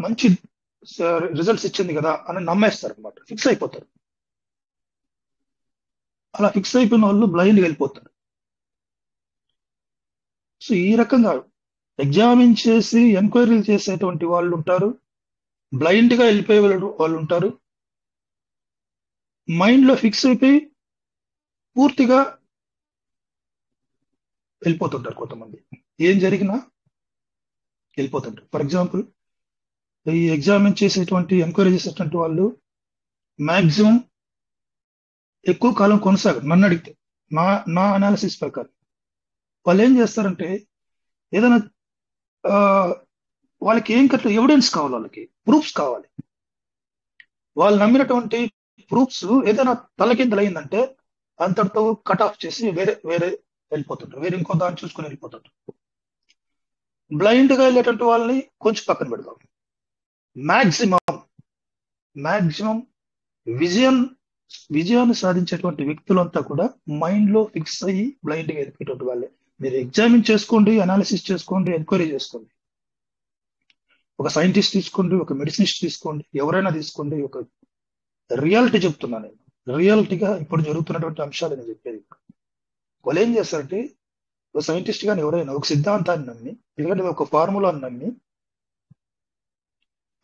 మంచి రిజల్ట్స్ ఇచ్చింది కదా అని నమ్మేస్తారు అనమాట, ఫిక్స్ అయిపోతారు. అలా ఫిక్స్ అయిపోయిన వాళ్ళు బ్లైండ్గా వెళ్ళిపోతారు. సో ఈ రకంగా ఎగ్జామిన్ చేసి ఎంక్వైరీలు చేసేటువంటి వాళ్ళు ఉంటారు, బ్లైండ్ గా వెళ్ళిపోయే వాళ్ళు ఉంటారు, మైండ్ లో ఫిక్స్ అయిపోయి పూర్తిగా వెళ్ళిపోతుంటారు. కొంతమంది ఏం జరిగినా వెళ్ళిపోతుంటారు. ఫర్ ఎగ్జాంపుల్, ఈ ఎగ్జామిన్ చేసేటువంటి ఎంక్వైరీ చేసేటువంటి వాళ్ళు మాక్సిమం ఎక్కువ కాలం కొనసాగరు. నన్ను అడిగితే, నా నా అనాలిసిస్ ప్రకారం వాళ్ళు ఏం చేస్తారంటే, ఏదైనా ఆ, వాళ్ళకి ఏం కట్ల ఎవిడెన్స్ కావాలి, వాళ్ళకి ప్రూఫ్స్ కావాలి. వాళ్ళు నమ్మినటువంటి ప్రూఫ్స్ ఏదైనా తలకిందలైందంటే అంతటితో కట్ ఆఫ్ చేసి వేరే వేరే వెళ్ళిపోతుంటారు, వేరే ఇంకో దాన్ని చూసుకుని వెళ్ళిపోతుంటారు. బ్లైండ్ గా వెళ్ళేటువంటి వాళ్ళని కొంచెం పక్కన పెడదాం. మాక్సిమం మాక్సిమం విజయం విజయాన్ని సాధించేటువంటి వ్యక్తులంతా కూడా మైండ్ లో ఫిక్స్ అయ్యి బ్లైండ్ గా వెళ్ళిపోయేటువంటి వాళ్ళే. మీరు ఎగ్జామిన్ చేసుకోండి, అనాలిసిస్ చేసుకోండి, ఎంక్వైరీ చేసుకోండి. ఒక సైంటిస్ట్ తీసుకోండి, ఒక మెడిసినిస్ట్ తీసుకోండి, ఎవరైనా తీసుకోండి, ఒక రియాలిటీ చెప్తున్నాను నేను. రియాలిటీగా ఇప్పుడు జరుగుతున్నటువంటి అంశాలు నేను చెప్పేది. వాళ్ళు ఏం చేస్తారంటే, ఒక సైంటిస్ట్ గాని ఎవరైనా ఒక సిద్ధాంతాన్ని నమ్మి, ఎందుకంటే ఒక ఫార్ములాని నమ్మి,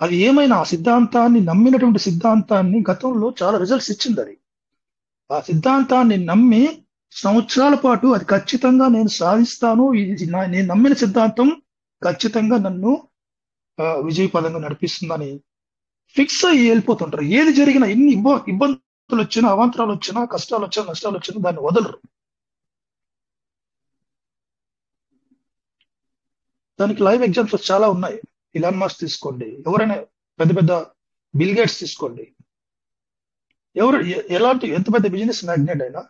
అది ఏమైనా ఆ సిద్ధాంతాన్ని నమ్మినటువంటి సిద్ధాంతాన్ని గతంలో చాలా రిజల్ట్స్ ఇచ్చింది. అది ఆ సిద్ధాంతాన్ని నమ్మి సంవత్సరాల పాటు అది ఖచ్చితంగా నేను సాధిస్తాను, నేను నమ్మిన సిద్ధాంతం ఖచ్చితంగా నన్ను విజయపదంగా నడిపిస్తుందని ఫిక్స్ అయ్యి వెళ్ళిపోతుంటారు. ఏది జరిగినా, ఎన్ని ఇబ్బందులు వచ్చినా, అవాంతరాలు వచ్చినా, కష్టాలు వచ్చినా, నష్టాలు వచ్చినా దాన్ని వదలరు. దానికి లైవ్ ఎగ్జాంపుల్స్ చాలా ఉన్నాయి. ఇలాన్ మస్క్ తీసుకోండి, ఎవరైనా పెద్ద పెద్ద బిల్ గేట్స్ తీసుకోండి, ఎవరు ఎలాంటి ఎంత పెద్ద బిజినెస్ మ్యాగ్నెట్ అయినా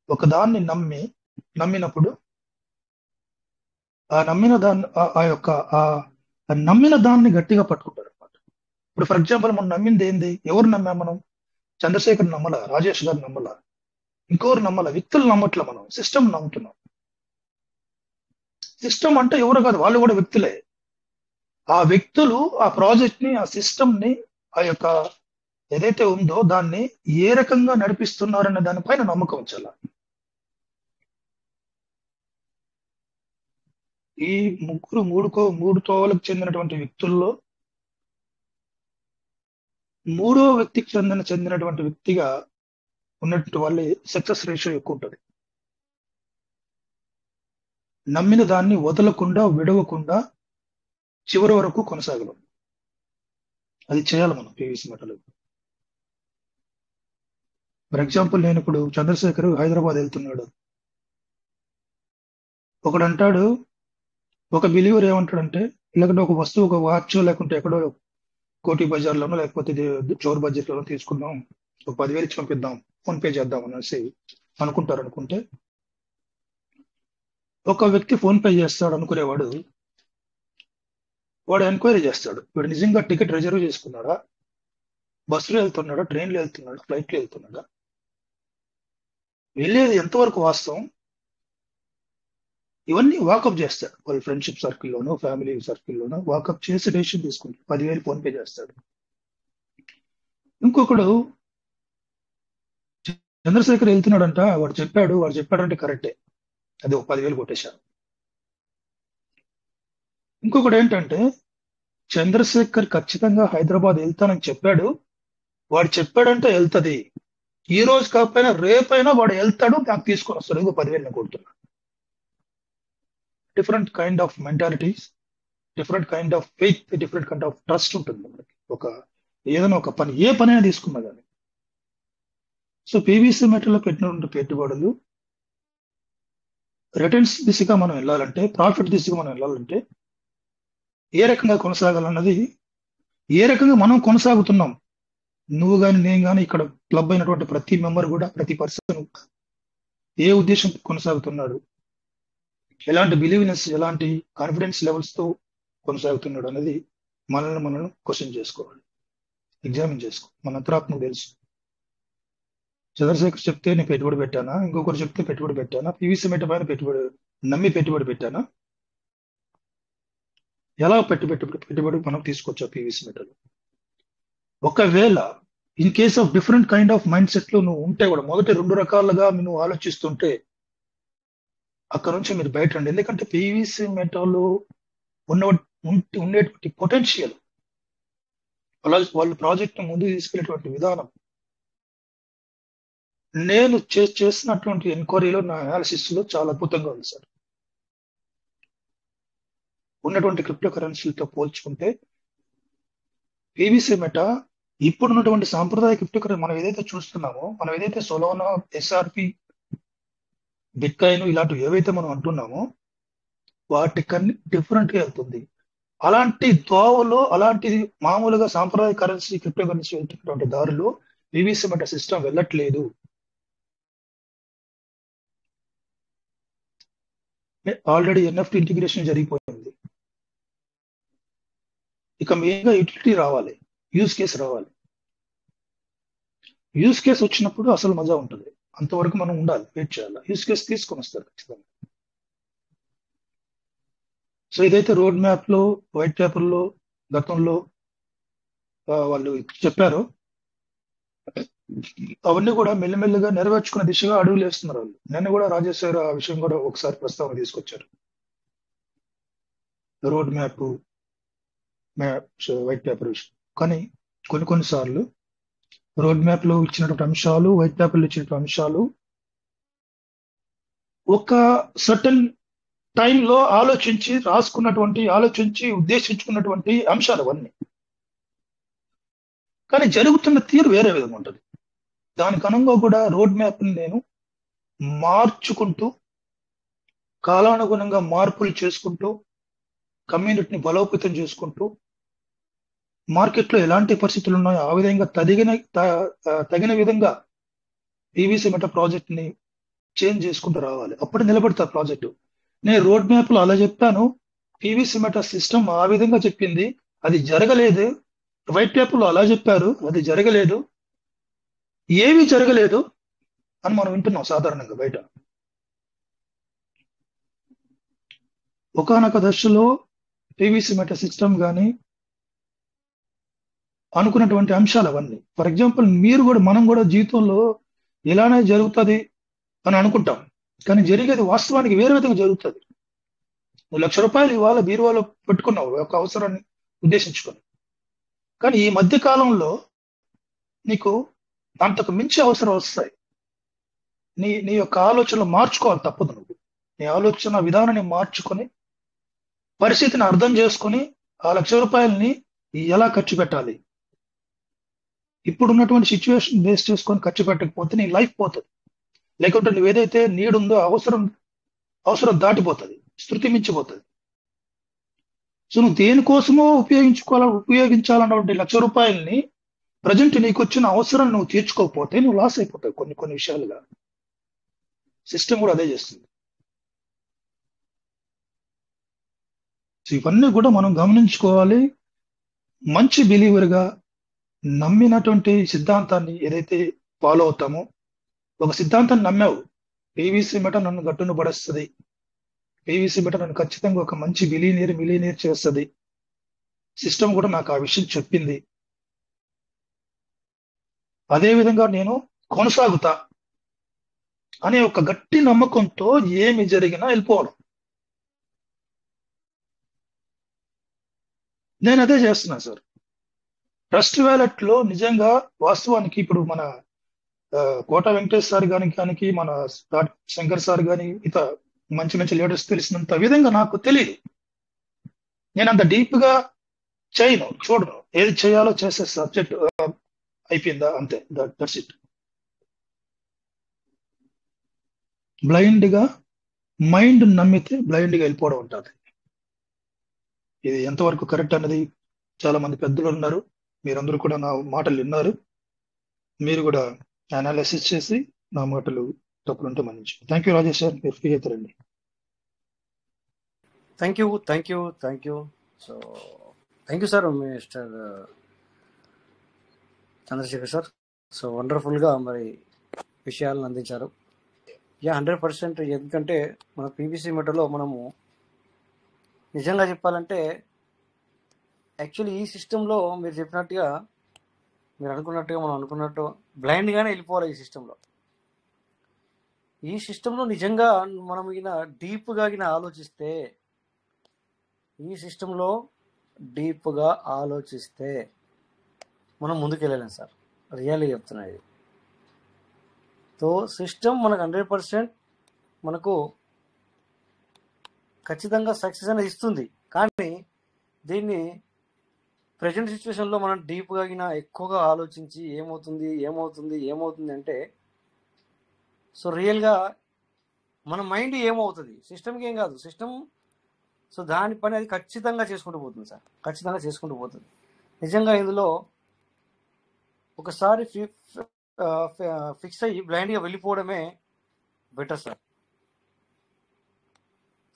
ఒక దాన్ని నమ్మినప్పుడు ఆ నమ్మిన దాన్ని ఆ యొక్క ఆ ఆ నమ్మిన దాన్ని గట్టిగా పట్టుకుంటారు అనమాట. ఇప్పుడు ఫర్ ఎగ్జాంపుల్, మనం నమ్మింది ఏంది? ఎవరు నమ్మాం మనం? చంద్రశేఖర్ నమ్మల, రాజేష్ గారు నమ్మల, ఇంకోరు నమ్మల, వ్యక్తులు నమ్మట్ల, మనం సిస్టమ్ నమ్ముతున్నాం. సిస్టమ్ అంటే ఎవరు కాదు, వాళ్ళు కూడా వ్యక్తులే. ఆ వ్యక్తులు ఆ ప్రాజెక్ట్ ని, ఆ సిస్టమ్ ని, ఆ యొక్క ఏదైతే ఉందో దాన్ని ఏ రకంగా నడిపిస్తున్నారనే దానిపైన నమ్మకం ఉంచాల. ఈ ముగ్గురు మూడు తోవలకు చెందినటువంటి వ్యక్తుల్లో మూడో వ్యక్తికి చెందినటువంటి వ్యక్తిగా ఉన్నటువంటి వాళ్ళే సక్సెస్ రేషియో ఎక్కువ ఉంటుంది. నమ్మిన దాన్ని వదలకుండా, విడవకుండా చివరి వరకు కొనసాగలం. అది చేయాలి మనం పీవీసీ మెటల్. ఫర్ ఎగ్జాంపుల్, నేను ఇప్పుడు చంద్రశేఖర్ హైదరాబాద్ వెళ్తున్నాడు. ఒకడు అంటాడు, ఒక బిలీవర్ ఏమంటాడంటే, లేకుంటే ఒక వస్తువు, ఒక వాచ్, లేకుంటే ఎక్కడో కోటి బజార్లోనో లేకపోతే చోర్ బడ్జెట్లోనో తీసుకుందాం, ఒక 10,000 ఇచ్చి పంపిద్దాం, ఫోన్ పే చేద్దాం అనేసి అనుకుంటే, ఒక వ్యక్తి ఫోన్ పే చేస్తాడు అనుకునేవాడు, వాడు ఎంక్వైరీ చేస్తాడు, వీడు నిజంగా టికెట్ రిజర్వ్ చేసుకున్నాడా, బస్సులో వెళ్తున్నాడా, ట్రైన్లో వెళ్తున్నాడా, ఫ్లైట్లో వెళ్తున్నాడా, వెళ్ళేది ఎంతవరకు వాస్తవం, ఇవన్నీ వాకప్ చేస్తాడు. వాళ్ళ ఫ్రెండ్షిప్ సర్కిల్లోనో, ఫ్యామిలీ సర్కిల్లోనో వాకప్ చేసి డెసిషన్ తీసుకుంటాడు, 10,000 ఫోన్ పే చేస్తాడు. ఇంకొకడు, చంద్రశేఖర్ వెళ్తున్నాడంట, వాడు చెప్పాడంటే కరెక్టే, అది ఒక 10,000 కొట్టేశారు. ఇంకొకటి ఏంటంటే, చంద్రశేఖర్ ఖచ్చితంగా హైదరాబాద్ వెళ్తానని చెప్పాడు, వాడు చెప్పాడంటే వెళ్తది, ఈ రోజు కాకపోయినా రేపైనా వాడు వెళ్తాడు, నాకు తీసుకొని వస్తాడు, ఇంకో 10,000 నేను కొడుతున్నా. Different kind of mentalities, different kind of faith, different kind of trust ఉంటుంది మనకి. ఏదైనా ఒక పని, ఏ పని అయినా తీసుకున్నా కానీ. సో పీవీసీ మెటల్లో పెట్టినటువంటి పెట్టుబడులు రిటర్న్స్ దిశగా మనం వెళ్ళాలంటే, ప్రాఫిట్ దిశగా మనం వెళ్ళాలంటే, ఏ రకంగా కొనసాగాలన్నది, ఏ రకంగా మనం కొనసాగుతున్నాం, నువ్వు కానీ నేను కానీ ఇక్కడ క్లబ్ అయినటువంటి ప్రతి మెంబర్ కూడా, ప్రతి పర్సన్ ఏ ఉద్దేశం కొనసాగుతున్నాడు, ఎలాంటి బిలీవ్నెస్, ఎలాంటి కాన్ఫిడెన్స్ లెవెల్స్ తో కొనసాగుతున్నాడు అనేది మనం క్వశ్చన్ చేసుకోవాలి, ఎగ్జామిన్ చేసుకో. మన అంతరాత్మకు తెలుసు. చంద్రశేఖర్ చెప్తే నేను పెట్టుబడి పెట్టానా, ఇంకొకరు చెప్తే పెట్టుబడి పెట్టానా, పీవీసీ మెట పైన నమ్మి పెట్టుబడి పెట్టానా, ఎలా పెట్టుబడి మనం తీసుకోవచ్చు ఆ పీవీసీ మెటల్. ఒకవేళ in case of different kind of mind set లో నువ్వు ఉంటే కూడా, మొదటి 2 రకాలుగా నువ్వు ఆలోచిస్తుంటే అక్కడ నుంచి మీరు బయట రండి. ఎందుకంటే పీవీసీ మెటల్ ఉన్న ఉండేటువంటి పొటెన్షియల్, వాళ్ళు ప్రాజెక్ట్ ముందుకు తీసుకెళ్ళేటువంటి విధానం, నేను చేసినటువంటి ఎంక్వైరీలో, నా అనాలిసిస్ లో చాలా అద్భుతంగా ఉంది సార్. ఉన్నటువంటి క్రిప్టో కరెన్సీలతో పోల్చుకుంటే పీవీసీ మెటా ఇప్పుడున్నటువంటి సాంప్రదాయ క్రిప్టో కరెన్సీ మనం ఏదైతే చూస్తున్నామో, మనం ఏదైతే సొలానా, ఎస్ఆర్పి, బిట్కాయిన్ ఇలాంటివి ఏవైతే మనం అంటున్నామో వాటికన్నీ డిఫరెంట్ గా వెళ్తుంది. అలాంటి దోవలో, అలాంటి మామూలుగా సాంప్రదాయ కరెన్సీ క్రిప్టో కరెన్సీ వెళ్తున్నటువంటి దారిలో పీవీసీ మెటా సిస్టమ్ వెళ్ళట్లేదు. ఆల్రెడీ ఎన్ఎఫ్టీ ఇంటిగ్రేషన్ జరిగిపోయింది. ఇక మెయిన్ గా యూటిలిటీ రావాలి, యూజ్ కేసు రావాలి. యూజ్ కేసు వచ్చినప్పుడు అసలు మజా ఉంటుంది. అంతవరకు మనం ఉండాలి, వెయిట్ చేయాలి. యూజ్ కేసు తీసుకొని వస్తారు ఖచ్చితంగా. సో ఇదైతే రోడ్ మ్యాప్ లో, వైట్ పేపర్ లో గతంలో వాళ్ళు చెప్పారు, అవన్నీ కూడా మెల్లిమెల్లిగా నెరవేర్చుకునే దిశగా అడుగులు వేస్తున్నారు వాళ్ళు. నిన్న కూడా రాజేష్ గారు ఆ విషయం కూడా ఒకసారి ప్రస్తావన తీసుకొచ్చారు. రోడ్ మ్యాప్, వైట్ పేపర్ విషయం. కానీ కొన్నిసార్లు రోడ్ మ్యాప్ లో ఇచ్చినటువంటి అంశాలు, వైట్ పేపర్ లో ఇచ్చినటువంటి అంశాలు ఒక సర్టన్ టైంలో ఆలోచించి ఉద్దేశించుకున్నటువంటి అంశాలు అవన్నీ. కానీ జరుగుతున్న తీరు వేరే విధంగా ఉంటుంది. దానికి అనుగుణంగా కూడా రోడ్ మ్యాప్ ని నేను మార్చుకుంటూ, కాలానుగుణంగా మార్పులు చేసుకుంటూ, కమ్యూనిటీని బలోపేతం చేసుకుంటూ, మార్కెట్లో ఎలాంటి పరిస్థితులు ఉన్నాయో ఆ విధంగా తగిన విధంగా పీవీసీ మెటా ప్రాజెక్ట్ ని చేంజ్ చేసుకుంటూ రావాలి. అప్పుడు నిలబడతారు ప్రాజెక్టు. నేను రోడ్ మ్యాప్ లో అలా చెప్పాను, పీవీసీ మెటా సిస్టమ్ ఆ విధంగా చెప్పింది, అది జరగలేదు. వైట్ పేపర్ లో అలా చెప్పారు, అది జరగలేదు. ఏమీ జరగలేదు అని మనం వింటున్నాం సాధారణంగా బయట. ఒకానొక దశలో పీవీసీ మెటా సిస్టమ్ కానీ అనుకున్నటువంటి అంశాలు అవన్నీ. ఫర్ ఎగ్జాంపుల్ మనం కూడా జీవితంలో ఇలానే జరుగుతుంది అని అనుకుంటాం, కానీ జరిగేది వాస్తవానికి వేరే విధంగా జరుగుతుంది. నువ్వు ₹1,00,000 ఇవాళ బీరువాలో పెట్టుకున్నావు ఒక అవసరాన్ని ఉద్దేశించుకొని, కానీ ఈ మధ్య కాలంలో నీకు అంతకు మించి అవసరం వస్తాయి. నీ యొక్క ఆలోచనలు మార్చుకోవాలి తప్పదు. నువ్వు నీ ఆలోచన విధానాన్ని మార్చుకొని, పరిస్థితిని అర్థం చేసుకొని, ఆ ₹1,00,000 ఎలా ఖర్చు పెట్టాలి, ఇప్పుడున్నటువంటి సిచ్యువేషన్ బేస్ చేసుకొని ఖర్చు పెట్టకపోతే నీ లైఫ్ పోతుంది. లేకుంటే నువ్వు ఏదైతే నీడ్ ఉందో అవసరం దాటిపోతుంది, శృతి మించిపోతుంది. సో నువ్వు దేనికోసమో ఉపయోగించాలన్నటువంటి ₹1,00,000 ప్రజెంట్ నీకు వచ్చిన అవసరం నువ్వు తీర్చుకోకపోతే నువ్వు లాస్ అయిపోతావు కొన్ని విషయాలుగా. సిస్టమ్ కూడా అదే చేస్తుంది. సో ఇవన్నీ కూడా మనం గమనించుకోవాలి. మంచి బిలీవర్గా నమ్మినటువంటి సిద్ధాంతాన్ని ఏదైతే ఫాలో అవుతామో, ఒక సిద్ధాంతాన్ని నమ్మావు, పీవీసీ మెటా నన్ను గట్టును పడేస్తుంది, పీవీసీ మెటా నన్ను ఖచ్చితంగా ఒక మంచి మిలీనియర్ చేస్తుంది, సిస్టమ్ కూడా నాకు ఆ విషయం చెప్పింది, అదే విధంగా నేను కొనసాగుతా అనే ఒక గట్టి నమ్మకంతో ఏమి జరిగినా వెళ్ళిపోవడం. నేను అదే చేస్తున్నాను సార్. ట్రస్ట్ వ్యాలెట్ లో నిజంగా వాస్తవానికి ఇప్పుడు మన కోట వెంకటేష్ సార్ కానీ మన శంకర్ సార్ కానీ ఇతర మంచి లీడర్స్ తెలిసినంత విధంగా నాకు తెలియదు. నేను అంత డీప్ గా చూడను. ఏది చేయాలో చేసే సబ్జెక్ట్ అయిపోయిందా అంతే, దట్స్ ఇట్. బ్లైండ్ గా మైండ్ నమ్మితే బ్లైండ్ గా వెళ్ళిపోవడం ఉంటుంది. ఇది ఎంతవరకు కరెక్ట్ అన్నది చాలా మంది పెద్దలు ఉన్నారు, మీరందరూ కూడా నా మాటలు విన్నారు. మీరు కూడా అనాలిసిస్ చేసి నా మాటలు తప్పులుంటే మన్నించు. థ్యాంక్ యూ రాజేష్ సార్, మీరు ఫ్రీ అవుతారండి. Thank you. So thank you sir, mister Chandrashekar sir. So వండర్ఫుల్గా మరి విషయాలను అందించారు. 100%. ఎందుకంటే మన పీవీసీ మెటలో మనము నిజంగా చెప్పాలంటే యాక్చువల్లీ ఈ సిస్టంలో మీరు చెప్పినట్టుగా, మీరు అనుకున్నట్టుగా, మనం అనుకున్నట్టు బ్లైండ్గానే వెళ్ళిపోవాలి ఈ సిస్టంలో. ఈ సిస్టంలో నిజంగా మనం డీప్గా ఆలోచిస్తే, ఈ సిస్టంలో డీప్గా ఆలోచిస్తే మనం ముందుకు వెళ్ళలేం సార్. రియల్లీ చెప్తున్నా ఇది. సో సిస్టమ్ మనకు 100% మనకు ఖచ్చితంగా సక్సెస్ అనేది ఇస్తుంది. కానీ దీన్ని ప్రజెంట్ సిచ్యువేషన్లో మనం డీప్గా ఎక్కువగా ఆలోచించి ఏమవుతుంది ఏమవుతుంది ఏమవుతుంది అంటే, సో రియల్గా మన మైండ్ ఏమవుతుంది, సిస్టమ్కి ఏం కాదు. సిస్టమ్ సో దాని పని అది ఖచ్చితంగా చేసుకుంటూ పోతుంది సార్, ఖచ్చితంగా చేసుకుంటూ పోతుంది. నిజంగా ఇందులో ఒకసారి ఫిక్స్ అయ్యి బ్లైండ్గా వెళ్ళిపోవడమే బెటర్ సార్.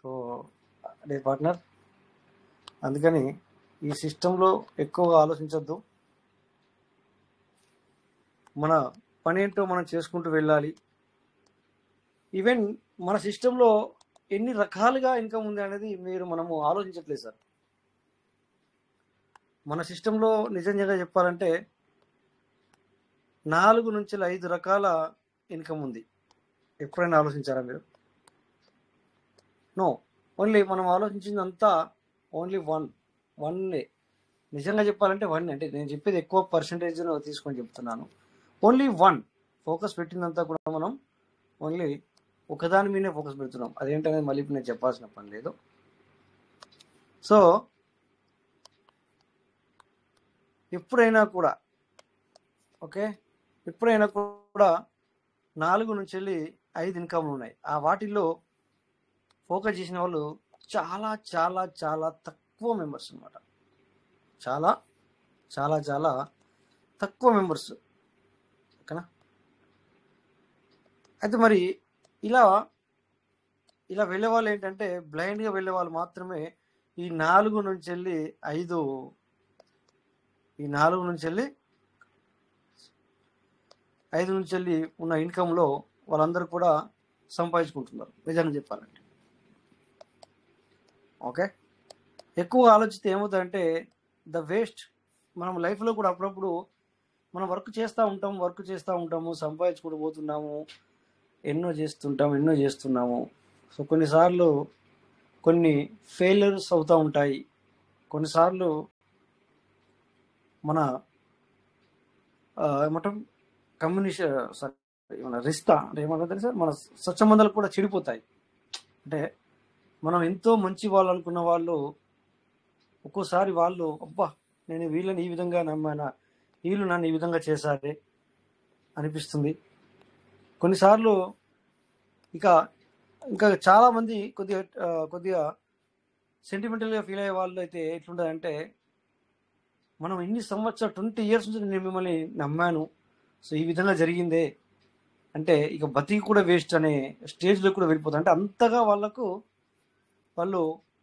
సో అదే పార్ట్నర్, అందుకని ఈ సిస్టంలో ఎక్కువగా ఆలోచించొద్దు. మన పని ఏంటో మనం చేసుకుంటూ వెళ్ళాలి. ఈవెన్ మన సిస్టంలో ఎన్ని రకాలుగా ఇన్కమ్ ఉంది అనేది మనము ఆలోచించట్లేదు సార్. మన సిస్టంలో నిజంగా చెప్పాలంటే 4 నుంచి 5 రకాల ఇన్కమ్ ఉంది. ఎప్పుడైనా ఆలోచించారా మీరు? నో, ఓన్లీ మనం ఆలోచించిందంతా ఓన్లీ వన్నే. నిజంగా చెప్పాలంటే 1. అంటే నేను చెప్పేది ఎక్కువ పర్సంటేజ్ తీసుకొని చెప్తున్నాను. ఓన్లీ 1 ఫోకస్ పెట్టిందంతా కూడా మనం ఓన్లీ ఒకదాని మీదే ఫోకస్ పెడుతున్నాం. అదేంటనేది మళ్ళీ నేను చెప్పాల్సిన పని లేదు. సో ఎప్పుడైనా కూడా ఓకే, ఎప్పుడైనా కూడా 4 నుంచి వెళ్ళి 5 ఇన్కమ్లు ఉన్నాయి. ఆ వాటిల్లో ఫోకస్ చేసిన వాళ్ళు చాలా చాలా చాలా తక్కువ మెంబర్స్ అన్నమాట. చాలా చాలా చాలా తక్కువ మెంబర్స్, ఓకేనా? అయితే మరి ఇలా వెళ్ళే వాళ్ళు ఏంటంటే, బ్లైండ్గా వెళ్ళే వాళ్ళు మాత్రమే ఈ 4 నుంచి వెళ్ళి 5 నుంచి వెళ్ళి ఉన్న ఇన్కంలో వాళ్ళందరూ కూడా సంపాదించుకుంటున్నారు నిజంగా చెప్పాలంటే. ఓకే, ఎక్కువ ఆలోచిస్తే ఏమవుతుందంటే ద వేస్ట్. మనం లైఫ్లో కూడా అప్పుడప్పుడు మనం వర్క్ చేస్తూ ఉంటాము, సంపాదించుకుంటూ పోతున్నాము, ఎన్నో చేస్తున్నాము. సో కొన్నిసార్లు కొన్ని ఫెయిల్యూర్స్ అవుతూ ఉంటాయి. కొన్నిసార్లు మన ఏమంటాం మన రిస్తా అంటే ఏమంటారు సార్, మన స్వచ్ఛంబంధాలు కూడా చెడిపోతాయి. అంటే మనం ఎంతో మంచి వాళ్ళు అనుకున్న వాళ్ళు ఒక్కోసారి వాళ్ళు, అబ్బా నేను వీళ్ళని ఈ విధంగా నమ్మానా, వీళ్ళు నన్ను ఈ విధంగా చేశారే అనిపిస్తుంది. కొన్నిసార్లు ఇంకా చాలా మంది కొద్దిగా సెంటిమెంటల్గా ఫీల్ అయ్యే వాళ్ళు అయితే ఎట్లుంటుందంటే, మనం ఇన్ని సంవత్సరాలు 20 years నుంచి నేను మిమ్మల్ని నమ్మాను, సో ఈ విధంగా జరిగిందే అంటే ఇక బతికి కూడా వేస్ట్ అనే స్టేజ్లో కూడా వెళ్ళిపోతారు. అంటే అంతగా వాళ్ళు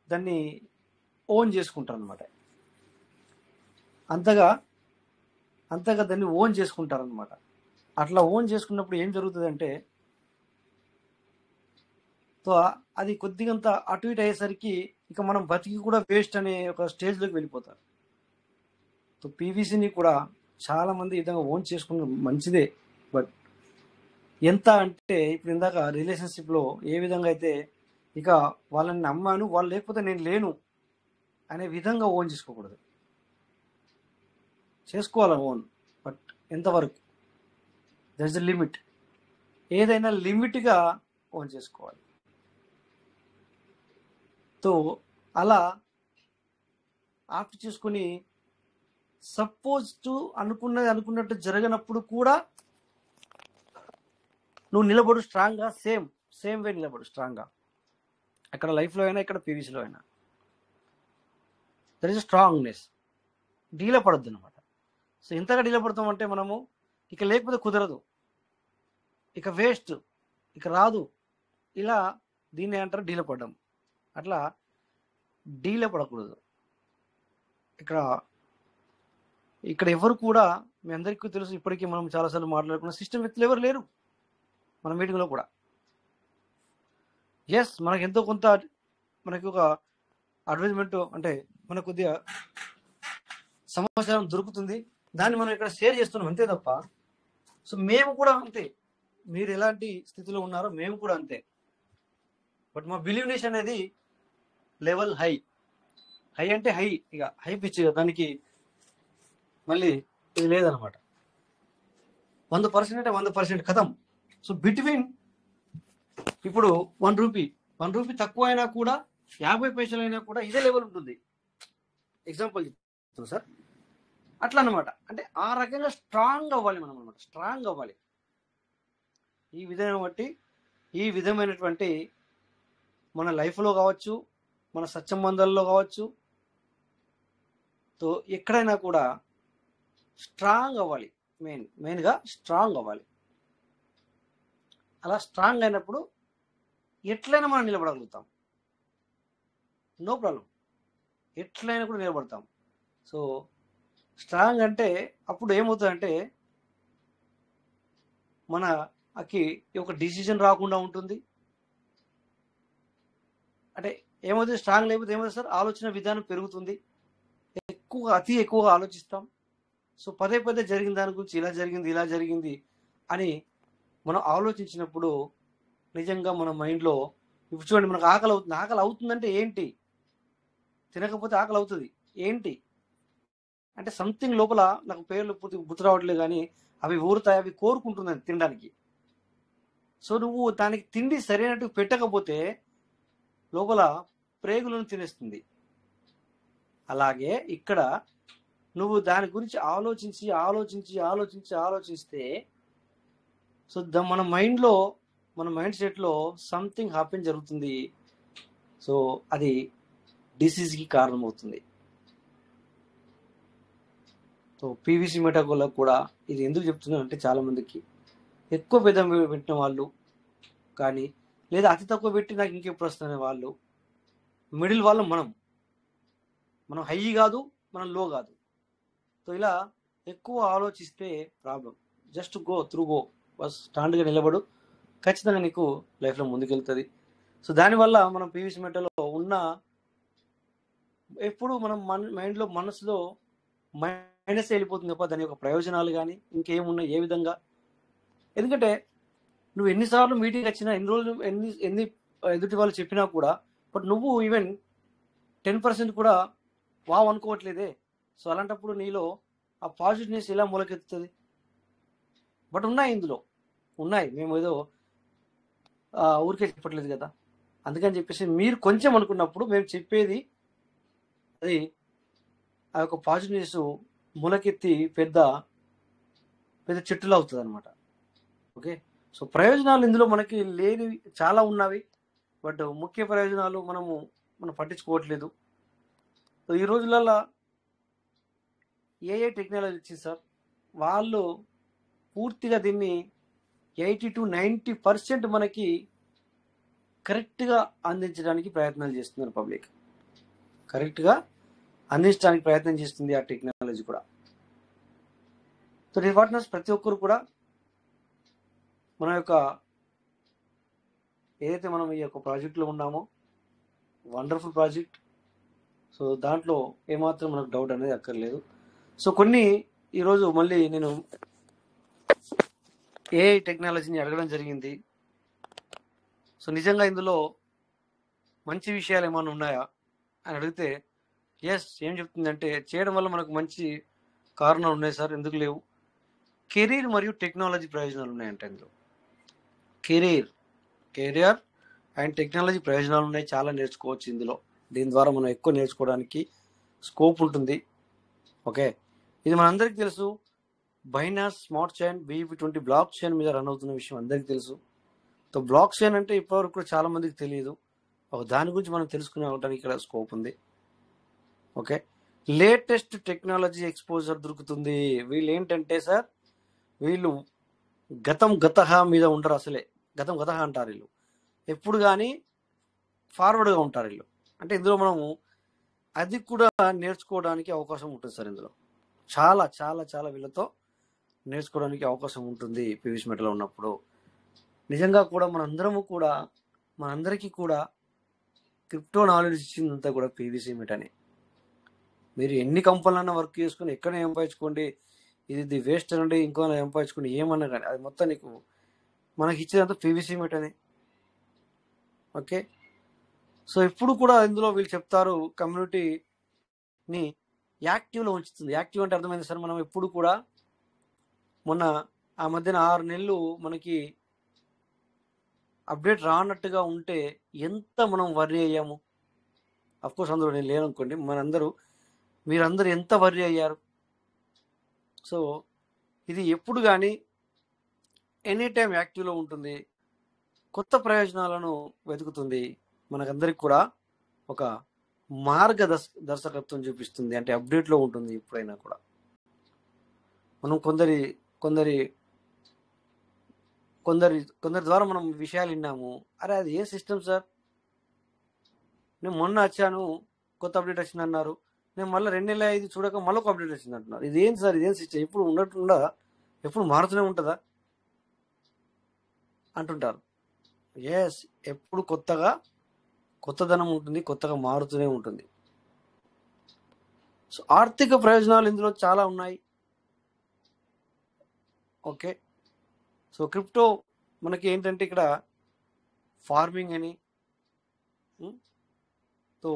దాన్ని ఓన్ చేసుకుంటారు అనమాట. అంతగా దాన్ని ఓన్ చేసుకుంటారు అనమాట. అట్లా ఓన్ చేసుకున్నప్పుడు ఏం జరుగుతుందంటే, సో అది కొద్దిగంత అటు ఇటు అయ్యేసరికి ఇక మనం బతికి కూడా వేస్ట్ అనే ఒక స్టేజ్లోకి వెళ్ళిపోతారు. సో పీవీసీని కూడా చాలా మంది ఈ విధంగా ఓన్ చేసుకున్న మంచిదే. బట్ ఎంత అంటే, ఇప్పుడు ఇందాక రిలేషన్షిప్లో ఏ విధంగా అయితే ఇక వాళ్ళని నమ్మాను, వాళ్ళు లేకపోతే నేను లేను అనే విధంగా ఓన్ చేసుకోకూడదు. చేసుకోవాలి ఓన్, బట్ ఎంతవరకు, దర్ ఇస్ ఎ లిమిట్. ఏదైనా లిమిట్గా ఓన్ చేసుకోవాలి. సో అలా ఆప్ట్ చేసుకుని సపోజ్ అనుకున్నట్టు జరగనప్పుడు కూడా నువ్వు నిలబడు స్ట్రాంగ్గా, సేమ్ వే నిలబడు స్ట్రాంగ్గా. అక్కడ లైఫ్లో అయినా ఇక్కడ పీవీసీలో అయినా దర్ ఇస్ స్ట్రాంగ్నెస్. డీల పడద్దు అనమాట. సో ఎంతగా డీల పడతామంటే మనము ఇక లేకపోతే కుదరదు, ఇక వేస్ట్, ఇక రాదు, ఇలా దీన్ని అంటారు డీల పడడం. అట్లా డీల పడకూడదు. ఇక్కడ ఎవరు కూడా, మీ అందరికీ తెలుసు, ఇప్పటికీ మనం చాలాసార్లు మాట్లాడుకున్న సిస్టమ్ వ్యక్తులు ఎవరు లేరు మన మీటింగ్లో కూడా. ఎస్, మనకు ఎంతో కొంత మనకి ఒక అడ్వర్టైజ్మెంట్ అంటే మనకు కొద్దిగా సమాచారం దొరుకుతుంది, దాన్ని మనం ఇక్కడ షేర్ చేస్తున్నాం అంతే తప్ప. సో మేము కూడా అంతే, మీరు ఎలాంటి స్థితిలో ఉన్నారో మేము కూడా అంతే. బట్ మా బిలీవ్నెస్ అనేది లెవెల్ హై. హై అంటే హై, ఇక హై పిచ్, దానికి మళ్ళీ ఇది లేదనమాట. 100% అంటే 100% కథం. సో బిట్వీన్ ఇప్పుడు 1 రూపీ తక్కువ అయినా కూడా 50 పైసలు అయినా కూడా ఇదే లెవెల్ ఉంటుంది. ఎగ్జాంపుల్ చెప్తాను సార్, అట్లా అనమాట. అంటే ఆ రకంగా స్ట్రాంగ్ అవ్వాలి మనం అనమాట, స్ట్రాంగ్ అవ్వాలి. ఈ విధంగా బట్టి ఈ విధమైనటువంటి మన లైఫ్లో కావచ్చు, మన సత్సంబంధాల్లో కావచ్చు, తో ఎక్కడైనా కూడా స్ట్రాంగ్ అవ్వాలి. మెయిన్గా స్ట్రాంగ్ అవ్వాలి. అలా స్ట్రాంగ్ అయినప్పుడు ఎట్లయినా మనం నిలబడగలుగుతాం, నో ప్రాబ్లం, ఎట్లయినా కూడా నిలబడతాం. సో స్ట్రాంగ్ అంటే అప్పుడు ఏమవుతుందంటే మనకి ఒక డిసిజన్ రాకుండా ఉంటుంది. అంటే ఏమవుతుంది, స్ట్రాంగ్ లేకపోతే ఏమవుతుంది సార్, ఆలోచన విధానం పెరుగుతుంది, అతి ఎక్కువగా ఆలోచిస్తాం. సో పదే పదే జరిగిన దాని గురించి ఇలా జరిగింది అని మనం ఆలోచించినప్పుడు నిజంగా మన మైండ్లో, ఇప్పుడు చూడండి, మనకు ఆకలి అవుతుందంటే ఏంటి, తినకపోతే ఆకలి అవుతుంది ఏంటి అంటే సంథింగ్ లోపల, నాకు పేర్లు పూర్తిగా గుర్తు రావట్లేదు కానీ అవి ఊరుతాయి, అవి కోరుకుంటుంది తినడానికి. సో నువ్వు దానికి తిండి సరైనట్టు పెట్టకపోతే లోపల ప్రేగులను తినేస్తుంది. అలాగే ఇక్కడ నువ్వు దాని గురించి ఆలోచిస్తే సో మన మైండ్లో, మన మైండ్ సెట్లో సంథింగ్ హ్యాపెన్ జరుగుతుంది. సో అది డిసీజ్కి కారణమవుతుంది. సో పీవీసీ మెటాకోలా కూడా ఇది ఎందుకు చెప్తున్నానంటే, చాలామందికి ఎక్కువ పెద్ద పెట్టిన వాళ్ళు కానీ, లేదా అతి తక్కువ పెట్టి నాకు ఇంకెప్పుడు వస్తున్న వాళ్ళు, మిడిల్ వాళ్ళు మనం హై కాదు, మనం లో కాదు. సో ఇలా ఎక్కువ ఆలోచిస్తే ప్రాబ్లం. జస్ట్ గో బస్ స్టాండ్గా నిలబడు, ఖచ్చితంగా నీకు లైఫ్లో ముందుకెళ్తుంది. సో దానివల్ల మనం పీవీసీ మెటాలో ఉన్న ఎప్పుడు మనం మైండ్లో, మనసులో మైనస్ వెళ్ళిపోతుంది తప్ప దాని యొక్క ప్రయోజనాలు కానీ ఇంకేమున్నాయి ఏ విధంగా. ఎందుకంటే నువ్వు ఎన్నిసార్లు మీటింగ్ వచ్చినా, ఎన్ని రోజులు ఎన్ని ఎదుటి వాళ్ళు చెప్పినా కూడా, బట్ నువ్వు ఈవెన్ 10% కూడా వావ్ అనుకోవట్లేదే. సో అలాంటప్పుడు నీలో ఆ పాజిటివ్నెస్ ఎలా మొలకెత్తుతుంది? బట్ ఇందులో ఉన్నాయి, మేము ఏదో ఊరికే చెప్పట్లేదు కదా. అందుకని చెప్పేసి మీరు కొంచెం అనుకున్నప్పుడు మేము చెప్పేది అది ఆ యొక్క పాజిటివ్నెస్ మొలకెత్తి పెద్ద పెద్ద చెట్టులా అవుతుంది అనమాట. ఓకే, సో ప్రయోజనాలు ఇందులో మనకి లేనివి చాలా ఉన్నవి, బట్ ముఖ్య ప్రయోజనాలు మనం పట్టించుకోవట్లేదు. సో ఈ రోజులలో ఏఐ టెక్నాలజీ వచ్చింది సార్, వాళ్ళు పూర్తిగా దీన్ని 80 to 90% మనకి కరెక్ట్గా అందించడానికి ప్రయత్నాలు చేస్తున్నారు. పబ్లిక్ కరెక్ట్గా అందించడానికి ప్రయత్నం చేస్తుంది ఆ టెక్నాలజీ కూడా. సో నీ పార్ట్నర్స్ ప్రతి ఒక్కరు కూడా మన యొక్క ఏదైతే మనం ఈ యొక్క ప్రాజెక్ట్లో ఉన్నామో, వండర్ఫుల్ ప్రాజెక్ట్. సో దాంట్లో ఏమాత్రం మనకు డౌట్ అనేది అక్కర్లేదు. సో కొన్ని ఈరోజు మళ్ళీ నేను ఏఐ టెక్నాలజీని అడగడం జరిగింది. సో నిజంగా ఇందులో మంచి విషయాలు ఏమైనా ఉన్నాయా అని అడిగితే ఎస్, ఏం చెప్తుందంటే చేయడం వల్ల మనకు మంచి కారణాలు ఉన్నాయి సార్, ఎందుకు లేవు. కెరీర్ మరియు టెక్నాలజీ ప్రయోజనాలు ఉన్నాయంట ఇందులో. కెరియర్ అండ్ టెక్నాలజీ ప్రయోజనాలు ఉన్నాయి, చాలా నేర్చుకోవచ్చు ఇందులో. దీని ద్వారా మనం ఎక్కువ నేర్చుకోవడానికి స్కోప్ ఉంటుంది. ఓకే, ఇది మనందరికీ తెలుసు. Binance smart chain BEP20 block chain మీద రన్ అవుతున్న విషయం అందరికీ తెలుసు. సో బ్లాక్ చైన్ అంటే ఇప్పటివరకు కూడా చాలా మందికి తెలియదు. దాని గురించి మనం తెలుసుకునే ఇక్కడ స్కోప్ ఉంది. ఓకే, లేటెస్ట్ టెక్నాలజీ ఎక్స్పోజర్ దొరుకుతుంది. వీళ్ళు ఏంటంటే సార్, వీళ్ళు గతహ మీద ఉండరు అసలే. గతహ అంటారు వీళ్ళు, ఎప్పుడు కానీ ఫార్వర్డ్గా ఉంటారు వీళ్ళు. అంటే ఇందులో మనము అది కూడా నేర్చుకోవడానికి అవకాశం ఉంటుంది సార్. ఇందులో చాలా చాలా చాలా వీళ్ళతో నేర్చుకోవడానికి అవకాశం ఉంటుంది పీవీసీ మెటాలో ఉన్నప్పుడు. నిజంగా కూడా మనందరికీ కూడా క్రిప్టో నాలెడ్జ్ ఇచ్చిందంతా కూడా పీవీసీ మెటానే. మీరు ఎన్ని కంపెనీలన్నా వర్క్ చేసుకుని ఎక్కడ సంపాదించుకోండి, ఇది వేస్ట్ అనండి, ఇంకో సంపాదించుకోండి, ఏమన్నా కానీ అది మొత్తం నీకు మనకి ఇచ్చేదంతా పీవీసీ మీటనే. ఓకే, సో ఇప్పుడు కూడా ఇందులో వీళ్ళు చెప్తారు కమ్యూనిటీని యాక్టివ్లో ఉంచుతుంది. యాక్టివ్ అంటే అర్థమైంది సార్. మనం ఎప్పుడు కూడా మొన్న ఆ మధ్యన 6 నెలలు మనకి అప్డేట్ రానట్టుగా ఉంటే ఎంత మనం వర్రీ అయ్యాము. అఫ్కోర్స్ అందులో నేను లేననుకోండి, మీరందరూ ఎంత వర్రీ అయ్యారు. సో ఇది ఎప్పుడు కానీ ఎనీ టైం యాక్టివ్లో ఉంటుంది, కొత్త ప్రయోజనాలను వెతుకుతుంది, మనకందరికి కూడా ఒక దర్శకత్వం చూపిస్తుంది. అంటే అప్డేట్లో ఉంటుంది ఎప్పుడైనా కూడా. మనం కొందరి ద్వారా మనం విషయాలు విన్నాము. అరే అది ఏ సిస్టమ్ సార్, నేను మొన్న వచ్చాను కొత్త అప్డేట్ వచ్చింది అన్నారు, నేను మళ్ళీ 2 నెలలు ఇది చూడక మళ్ళీ ఒక అప్డేట్ వచ్చింది అంటున్నారు. ఇదేం సార్, ఇదేం సిస్టమ్, ఎప్పుడు ఉన్నట్టుండా, ఎప్పుడు మారుతూనే ఉంటుందా అంటుంటారు. ఎస్, ఎప్పుడు కొత్తదనం ఉంటుంది, కొత్తగా మారుతూనే ఉంటుంది. సో ఆర్థిక ప్రయోజనాలు ఇందులో చాలా ఉన్నాయి. ఓకే, సో క్రిప్టో మనకి ఏంటంటే ఇక్కడ ఫార్మింగ్ అని, సో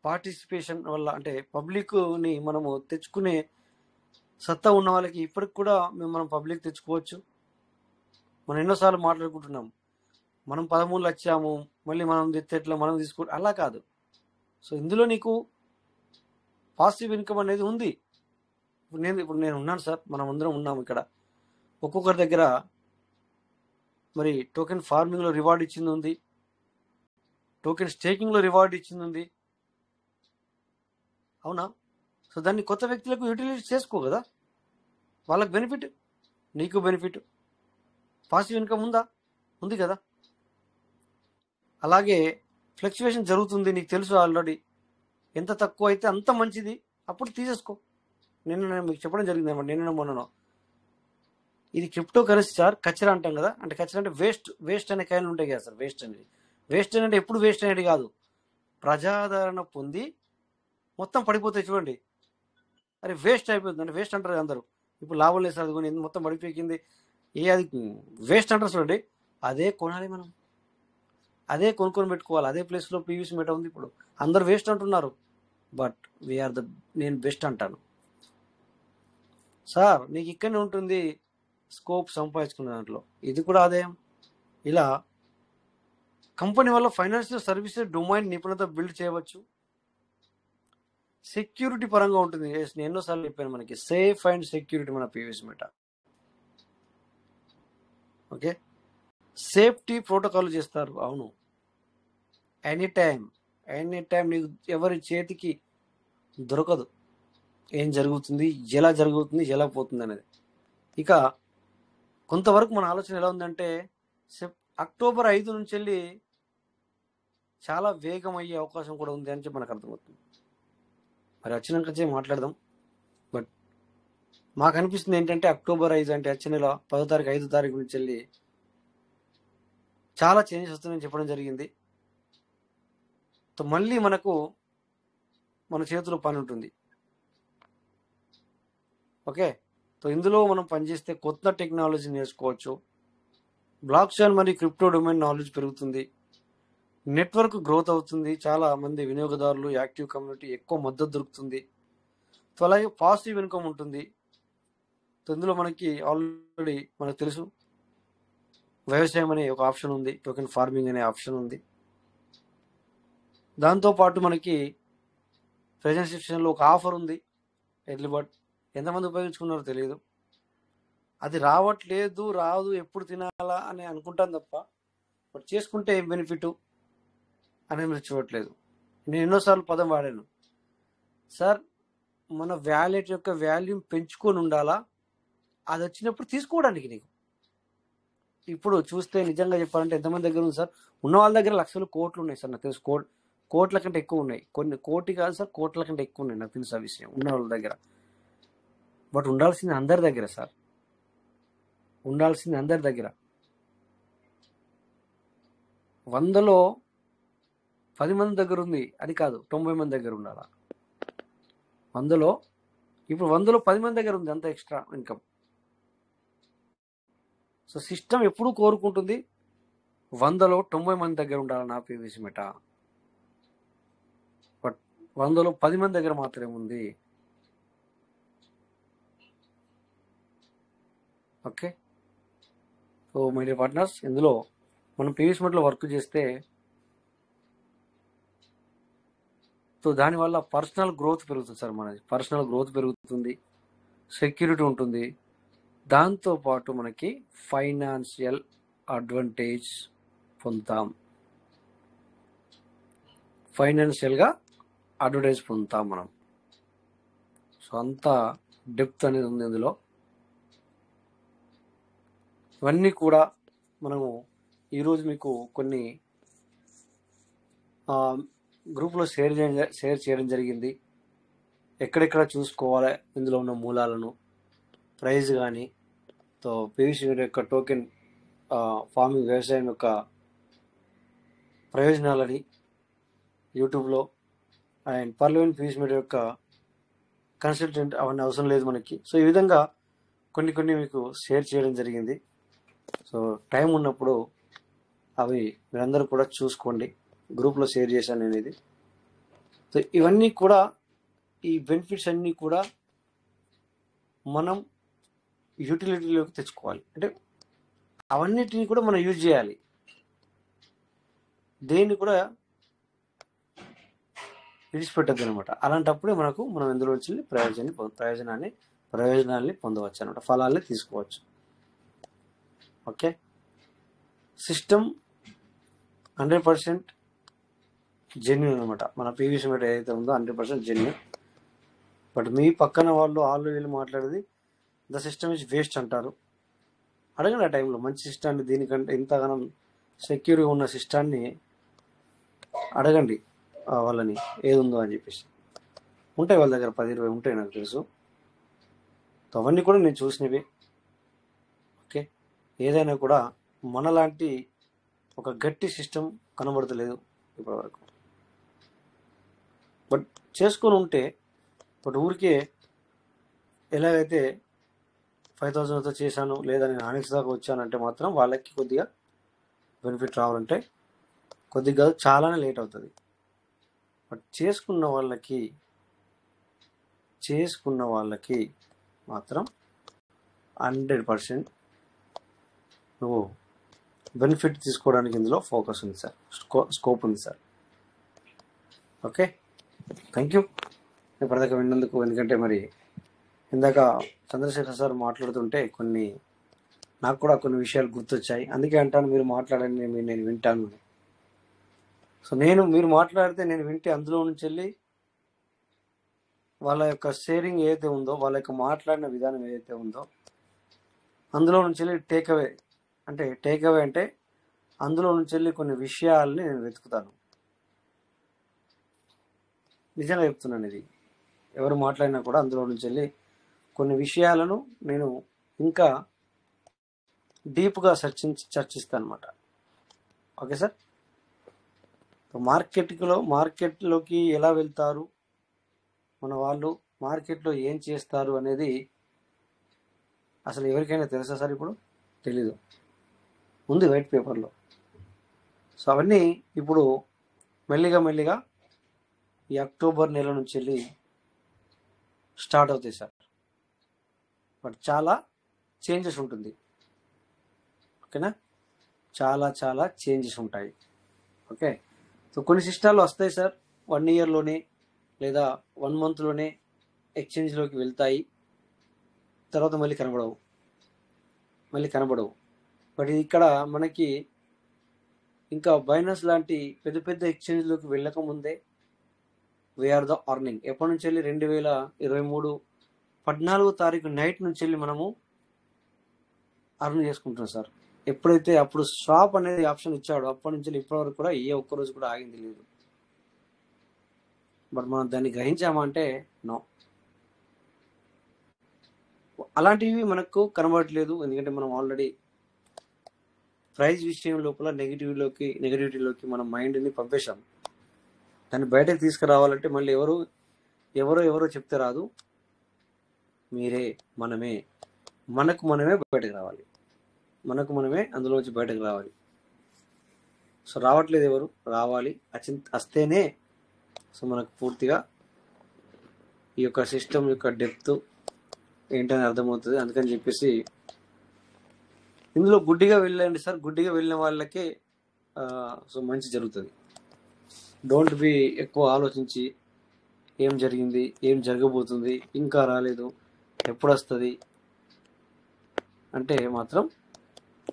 పార్టిసిపేషన్ వల్ల అంటే పబ్లిక్ని మనము తెచ్చుకునే సత్తా ఉన్న వాళ్ళకి ఇప్పటికి కూడా మనం పబ్లిక్ తెచ్చుకోవచ్చు. మనం ఎన్నోసార్లు మాట్లాడుకుంటున్నాం, మనం 13 వచ్చాము, మళ్ళీ మనం ఎట్లా మనం అలా కాదు. సో ఇందులో నీకు పాజిటివ్ ఇన్కమ్ అనేది ఉంది. ఇప్పుడు నేను ఉన్నాను సార్, మనం అందరం ఉన్నాము ఇక్కడ. ఒక్కొక్కరి దగ్గర మరి టోకెన్ ఫార్మింగ్లో రివార్డ్ ఇచ్చింది ఉంది, టోకెన్ స్టేకింగ్లో రివార్డ్ ఇచ్చింది ఉంది, అవునా? సో దాన్ని కొత్త వ్యక్తులకు యూటిలైజ్ చేసుకో కదా, వాళ్ళకి బెనిఫిట్, నీకు బెనిఫిట్, పాజిటివ్ ఇన్కమ్ ఉంది కదా. అలాగే ఫ్లక్చువేషన్ జరుగుతుంది, నీకు తెలుసు ఆల్రెడీ. ఎంత తక్కువ అయితే అంత మంచిది, అప్పుడు తీసేసుకో. నేను మీకు చెప్పడం జరిగింది అనమాట, నేను మొన్ననో. ఇది క్రిప్టో కరెన్సీ సార్, కచరా అంటాం కదా, అంటే కచరా అంటే వేస్ట్ అనే కాయలు ఉంటాయి కదా సార్. వేస్ట్ అంటే ఎప్పుడు వేస్ట్ అనేది కాదు, ప్రజాదరణ పొంది మొత్తం పడిపోతాయి చూడండి. అరే వేస్ట్ అయిపోతుంది అంటే వేస్ట్ అంటారు అందరూ. ఇప్పుడు లాభం లేదు సార్, అది కొని మొత్తం పడిపోయింది, అది వేస్ట్ అంటారు చూడండి. అదే కొనాలి మనం, అదే కొనుక్కొని పెట్టుకోవాలి. అదే ప్లేస్లో పీవీసీ మీట ఉంది. ఇప్పుడు అందరు వేస్ట్ అంటున్నారు, బట్ నేను బెస్ట్ అంటాను సార్. నీకు ఇక్కడనే ఉంటుంది స్కోప్ సంపాదించుకున్న దాంట్లో, ఇది కూడా ఆదాయం. ఇలా కంపెనీ వల్ల ఫైనాన్షియల్ సర్వీసెస్ డొమైన్ నిపుణత బిల్డ్ చేయవచ్చు. సెక్యూరిటీ పరంగా ఉంటుంది. నేను ఎన్నోసార్లు చెప్పాను, మనకి సేఫ్ అండ్ సెక్యూరిటీ మన పీవీసీ మీట. ఓకే, సేఫ్టీ ప్రోటోకాల్ చేస్తారు. అవును, ఎనీ టైం నీకు ఎవరి చేతికి దొరకదు ఏం జరుగుతుంది, ఎలా జరుగుతుంది, ఎలా పోతుంది అనేది. ఇక కొంతవరకు మన ఆలోచన ఎలా ఉందంటే అక్టోబర్ 5 నుంచి వెళ్ళి చాలా వేగం అయ్యే అవకాశం కూడా ఉంది అని చెప్పి మనకు అర్థమవుతుంది. మరి వచ్చినాక మాట్లాడదాం. బట్ మాకు అనిపిస్తుంది ఏంటంటే అక్టోబర్ 5 అంటే వచ్చే నెల 10వ తారీఖు 5వ తారీఖు నుంచి వెళ్ళి చాలా చేంజెస్ వస్తుందని చెప్పడం జరిగింది. మళ్ళీ మన చేతిలో పని ఉంటుంది. ఓకే, సో ఇందులో మనం పనిచేస్తే కొత్త టెక్నాలజీ నేర్చుకోవచ్చు. బ్లాక్ చైన్ మరియు క్రిప్టో డొమైన్ నాలెడ్జ్ పెరుగుతుంది, నెట్వర్క్ గ్రోత్ అవుతుంది, చాలా మంది వినియోగదారులు, యాక్టివ్ కమ్యూనిటీ ఎక్కువ మద్దతు దొరుకుతుంది. సో అలాగే పాజిటివ్ ఇన్కమ్ ఉంటుంది. సో ఇందులో ఆల్రెడీ మనకు తెలుసు వ్యవసాయం అనే ఒక ఆప్షన్ ఉంది, టోకెన్ ఫార్మింగ్ అనే ఆప్షన్ ఉంది. దాంతోపాటు మనకి ప్రెజెంట్ సిచ్యువేషన్లో ఒక ఆఫర్ ఉంది, ఎర్లీ బర్డ్. ఎంతమంది ఉపయోగించుకున్నారో తెలియదు. అది రాదు, ఎప్పుడు తినాలా అని అనుకుంటాను తప్ప, బట్ చేసుకుంటే ఏం బెనిఫిట్ అనేది మీరు చూడట్లేదు. నేను ఎన్నోసార్లు పదం వాడాను సార్, మన వ్యాలెట్ యొక్క వాల్యూమ్ పెంచుకొని ఉండాలా, అది వచ్చినప్పుడు తీసుకోవడానికి. నీకు ఇప్పుడు చూస్తే నిజంగా చెప్పాలంటే ఎంతమంది దగ్గర ఉంది సార్? ఉన్న వాళ్ళ దగ్గర లక్షలు, కోట్లు ఉన్నాయి సార్. నాకు తెలుసు, కోట్ల కంటే ఎక్కువ ఉన్నాయి. కొన్ని కోటి కాదు సార్, కోట్ల కంటే ఎక్కువ ఉన్నాయి, నాకు తెలుసు ఆ విషయం, ఉన్న వాళ్ళ దగ్గర. బట్ ఉండాల్సింది అందరి దగ్గర సార్, ఉండాల్సింది అందరి దగ్గర. 100లో 10 మంది దగ్గర ఉంది, అది కాదు 90 మంది దగ్గర ఉండాలా. 100లో ఇప్పుడు 100లో 10 మంది దగ్గర ఉంది అంత ఎక్స్ట్రా ఇన్కమ్. సో సిస్టమ్ ఎప్పుడు కోరుకుంటుంది 100లో 90 మంది దగ్గర ఉండాలి నా పీవీసీ మెటా. బట్ 100లో 10 మంది దగ్గర మాత్రమే ఉంది. Okay. So my dear partners, ఇందులో మనం పీవీసీ మెటలో వర్క్ చేస్తే సో దానివల్ల పర్సనల్ గ్రోత్ పెరుగుతుంది సార్. మనది పర్సనల్ గ్రోత్ పెరుగుతుంది, సెక్యూరిటీ ఉంటుంది, దాంతోపాటు మనకి ఫైనాన్షియల్ అడ్వాంటేజ్ పొందుతాం. ఫైనాన్షియల్గా అడ్వాంటేజ్ పొందుతాం మనం. సో అంత డెప్త్ అనేది ఉంది ఇందులో. ఇవన్నీ కూడా మనము ఈరోజు మీకు కొన్ని గ్రూప్లో షేర్ చేయడం జరిగింది. ఎక్కడెక్కడ చూసుకోవాలి ఇందులో ఉన్న మూలాలను, ప్రైజ్ కానీ, తో పీవీసీ యొక్క టోకెన్ ఫార్మింగ్ వ్యవసాయం యొక్క ప్రయోజనాలని యూట్యూబ్లో, అండ్ పర్లెవెన్ పీవీసీ మీడియా యొక్క కన్సల్టెంట్ అవన్నీ అవసరం లేదు మనకి. సో ఈ విధంగా కొన్ని మీకు షేర్ చేయడం జరిగింది. సో టైం ఉన్నప్పుడు అవి మీరందరూ కూడా చూసుకోండి. గ్రూప్లో షేర్ చేశాను నేను ఇది. సో ఇవన్నీ కూడా, ఈ బెనిఫిట్స్ అన్నీ కూడా మనం యూటిలిటీలోకి తెచ్చుకోవాలి. అంటే అవన్నిటిని కూడా మనం యూజ్ చేయాలి. దేన్ని కూడా విడిచిపెట్టద్దు అనమాట. అలాంటప్పుడే మనం ఇందులో వచ్చి ప్రయోజనాన్ని పొందవచ్చు అనమాట, ఫలాల్ని తీసుకోవచ్చు. ఓకే. సిస్టమ్ 100% జెన్యున్ అనమాట. మన పీవీసీ మీటర్ ఏదైతే ఉందో 100% జెన్యున్. బట్ మీ పక్కన వాళ్ళు వీళ్ళు మాట్లాడేది ద సిస్టమ్ ఇస్ వేస్ట్ అంటారు. అడగండి ఆ టైంలో మంచి సిస్టాన్ని, దీనికంటే ఇంతగానం సెక్యూర్గా ఉన్న సిస్టాన్ని అడగండి వాళ్ళని, ఏది ఉందో అని చెప్పేసి. ఉంటాయి వాళ్ళ దగ్గర 10-20 ఉంటాయి నాకు తెలుసు. అవన్నీ కూడా నేను చూసినవి. ఓకే. ఏదైనా కూడా మనలాంటి ఒక గట్టి సిస్టమ్ కనబడతలేదు ఇప్పటివరకు. బట్ చేసుకొని ఉంటే, బట్ ఊరికే ఎలాగైతే 5000తో చేశాను లేదా నేను ఆనిక్స్ దాకా వచ్చానంటే మాత్రం వాళ్ళకి కొద్దిగా బెనిఫిట్ రావాలంటే కొద్దిగా చాలానే లేట్ అవుతుంది. బట్ చేసుకున్న వాళ్ళకి మాత్రం 100% నువ్వు బెనిఫిట్ తీసుకోవడానికి ఇందులో ఫోకస్ ఉంది సార్, స్కోప్ ఉంది సార్. ఓకే. థ్యాంక్ యూ ఇప్పటిదాకా విన్నందుకు. ఎందుకంటే మరి ఇందాక చంద్రశేఖర్ సార్ మాట్లాడుతుంటే నాకు కూడా కొన్ని విషయాలు గుర్తొచ్చాయి. అందుకే అంటాను మీరు మాట్లాడండి, నేను వింటాను. సో మీరు మాట్లాడితే నేను వింటే అందులో నుంచి వెళ్ళి వాళ్ళ యొక్క షేరింగ్ ఏదైతే ఉందో, వాళ్ళ యొక్క మాట్లాడిన విధానం ఏదైతే ఉందో, అందులో నుంచి వెళ్ళి టేక్ అవే అంటే అందులో నుంచి వెళ్ళి కొన్ని విషయాల్ని నేను వెతుకుతాను. నిజంగా చెప్తున్నాను. ఇది ఎవరు మాట్లాడినా కూడా అందులో నుంచి వెళ్ళి కొన్ని విషయాలను నేను ఇంకా డీప్గా చర్చిస్తాను అనమాట. Okay sir. మార్కెట్లోకి ఎలా వెళ్తారు మన వాళ్ళు, మార్కెట్లో ఏం చేస్తారు అనేది అసలు ఎవరికైనా తెలుసా సార్? ఇప్పుడు తెలీదు, ఉంది వైట్ పేపర్లో. సో అవన్నీ ఇప్పుడు మెల్లిగా ఈ అక్టోబర్ నెల నుంచి వెళ్ళి స్టార్ట్ అవుతాయి సార్. బట్ చాలా చేంజెస్ ఉంటుంది. ఓకేనా? చాలా చేంజెస్ ఉంటాయి. ఓకే. సో కొన్ని సిస్టాలు వస్తాయి సార్ 1 ఇయర్లోనే లేదా 1 మంత్లోనే ఎక్స్చేంజ్లోకి వెళ్తాయి, తర్వాత మళ్ళీ కనబడవు. బట్ ఇక్కడ మనకి ఇంకా బైనాన్స్ లాంటి పెద్ద ఎక్స్చేంజ్లోకి వెళ్ళకముందే వీఆర్ ద అర్నింగ్. ఎప్పటి నుంచి వెళ్ళి 2023 14వ తారీఖు నైట్ నుంచి వెళ్ళి మనము అర్న్ చేసుకుంటున్నాం సార్. ఎప్పుడైతే అప్పుడు స్వాప్ అనేది ఆప్షన్ ఇచ్చాడో అప్పటి నుంచి ఇప్పటి వరకు కూడా ఏ ఒక్కరోజు కూడా ఆగింది లేదు. బట్ మనం దాన్ని గ్రహించామంటే నో. అలాంటివి మనకు కనబడట్లేదు. ఎందుకంటే మనం ఆల్రెడీ ప్రైజ్ విషయం లోపల నెగిటివిటీలోకి మనం మైండ్ని పంపేశాం. దాన్ని బయటకు తీసుకురావాలంటే మళ్ళీ ఎవరు ఎవరో చెప్తే రాదు, మీరే, మనకు మనమే బయటకు రావాలి, అందులోంచి బయటకు రావాలి. సో రావట్లేదు ఎవరు, రావాలి, వస్తేనే సో మనకు పూర్తిగా ఈ యొక్క సిస్టమ్ యొక్క డెప్త్ ఏంటని అర్థమవుతుంది. అందుకని చెప్పేసి ఇందులో గుడ్డిగా వెళ్ళండి సార్, గుడ్డిగా వెళ్ళిన వాళ్ళకే సో మంచి జరుగుతుంది. డోంట్ బి ఎక్కువ ఆలోచించి ఏం జరిగింది, ఏం జరగబోతుంది, ఇంకా రాలేదు, ఎప్పుడు వస్తుంది అంటే మాత్రం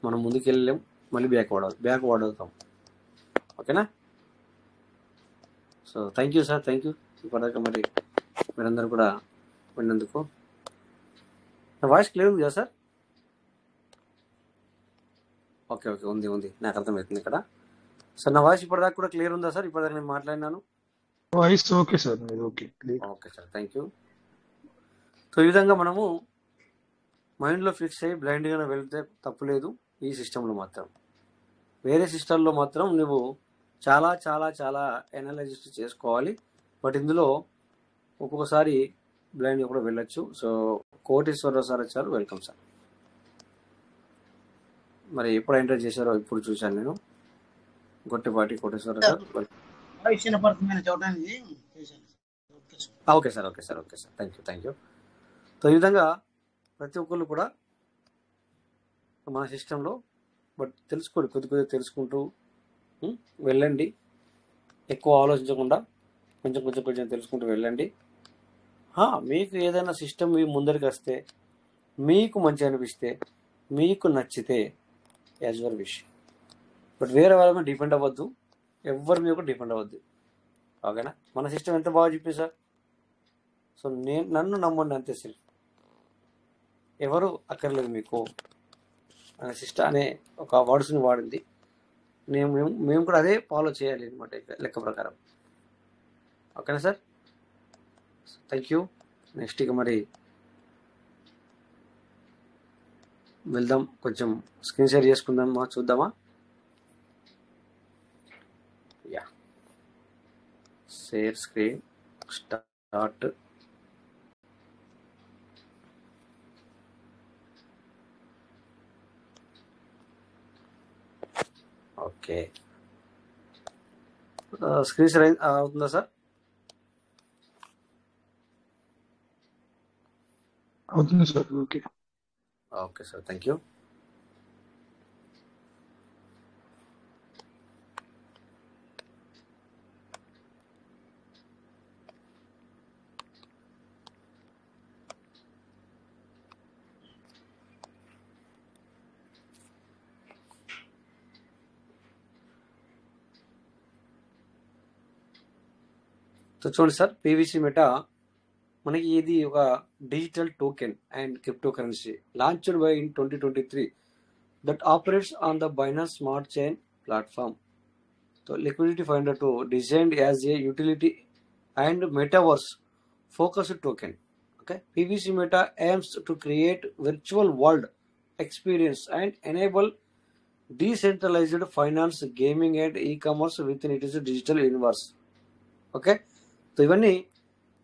మనం ముందుకు వెళ్ళలేం, మళ్ళీ బ్యాక్వర్డ్ అవుతాం. ఓకేనా? So thank you sir, thank you. ఇప్పటిదాకా మరి మీరందరూ కూడా విన్నందుకు. నా వాయిస్ క్లియర్ ఉంది కదా సార్? ఓకే, ఉంది, నాకు అర్థమవుతుంది ఇక్కడ. సార్ నా వాయిస్ ఇప్పటిదాకా కూడా క్లియర్ ఉందా సార్? ఇప్పటిదాకా నేను మాట్లాడినాను. Voice okay sir, okay sir, thank you. So ఈ విధంగా మనము మైండ్లో ఫిక్స్ అయ్యి బ్లైండ్గానే వెళ్తే తప్పులేదు. ఈ సిస్టంలో మాత్రం, వేరే సిస్టంలో మాత్రం నువ్వు చాలా చాలా చాలా ఎనాలైజిస్ చేసుకోవాలి. బట్ ఇందులో ఒక్కొక్కసారి బ్లైండ్గా కూడా వెళ్ళొచ్చు. సో కోటేశ్వరరావు సార్ వచ్చారు, వెల్కమ్ సార్. మరి ఎప్పుడు ఎంటర్ చేశారో ఇప్పుడు చూశాను నేను. Gottipati Koteswararao sir. Okay sir, thank you. So ఈ విధంగా ప్రతి ఒక్కళ్ళు కూడా మన సిస్టంలో బట్ తెలుసుకోండి, కొద్దిగా తెలుసుకుంటూ వెళ్ళండి. ఎక్కువ ఆలోచించకుండా కొంచెం తెలుసుకుంటూ వెళ్ళండి. మీకు ఏదైనా సిస్టమ్ మీ ముందరికి వస్తే, మీకు మంచి అనిపిస్తే, మీకు నచ్చితే యాజ్ యువర్ విష్. బట్ వేరే వాళ్ళ మీద డిపెండ్ అవ్వద్దు, ఎవరి మీద కూడా డిపెండ్ అవ్వద్దు. ఓకేనా? మన సిస్టమ్ ఎంత బాగా చెప్పి సార్. సో నన్ను నమ్మండి అంతే సార్, ఎవరు అక్కర్లేదు మీకు అనే సిస్టమ్ అనే ఒక వర్డ్స్ని వాడింది. మేము కూడా అదే ఫాలో చేయాలి అనమాట లెక్క ప్రకారం. ఓకేనా సార్? Thank you. నెక్స్ట్ ఇక మరి వెళ్దాం, కొంచెం స్క్రీన్ షేర్ చేసుకుందామా, చూద్దామా? Yeah, share screen start. Okay, screen share అవుతుందా సార్? అవుతుంది sir. Okay sir, thank you. So చూడండి సార్, పీవీసీ మెటా మనకి ఇది ఒక digital token and crypto currency launched by in 2023 that operates on the Binance smart chain platform. So liquidity finder to designed as a utility and metaverse focused token. Okay, PVC meta aims to create virtual world experience and enable decentralized finance, gaming and e-commerce within its digital universe. Okay, so ఇవన్నీ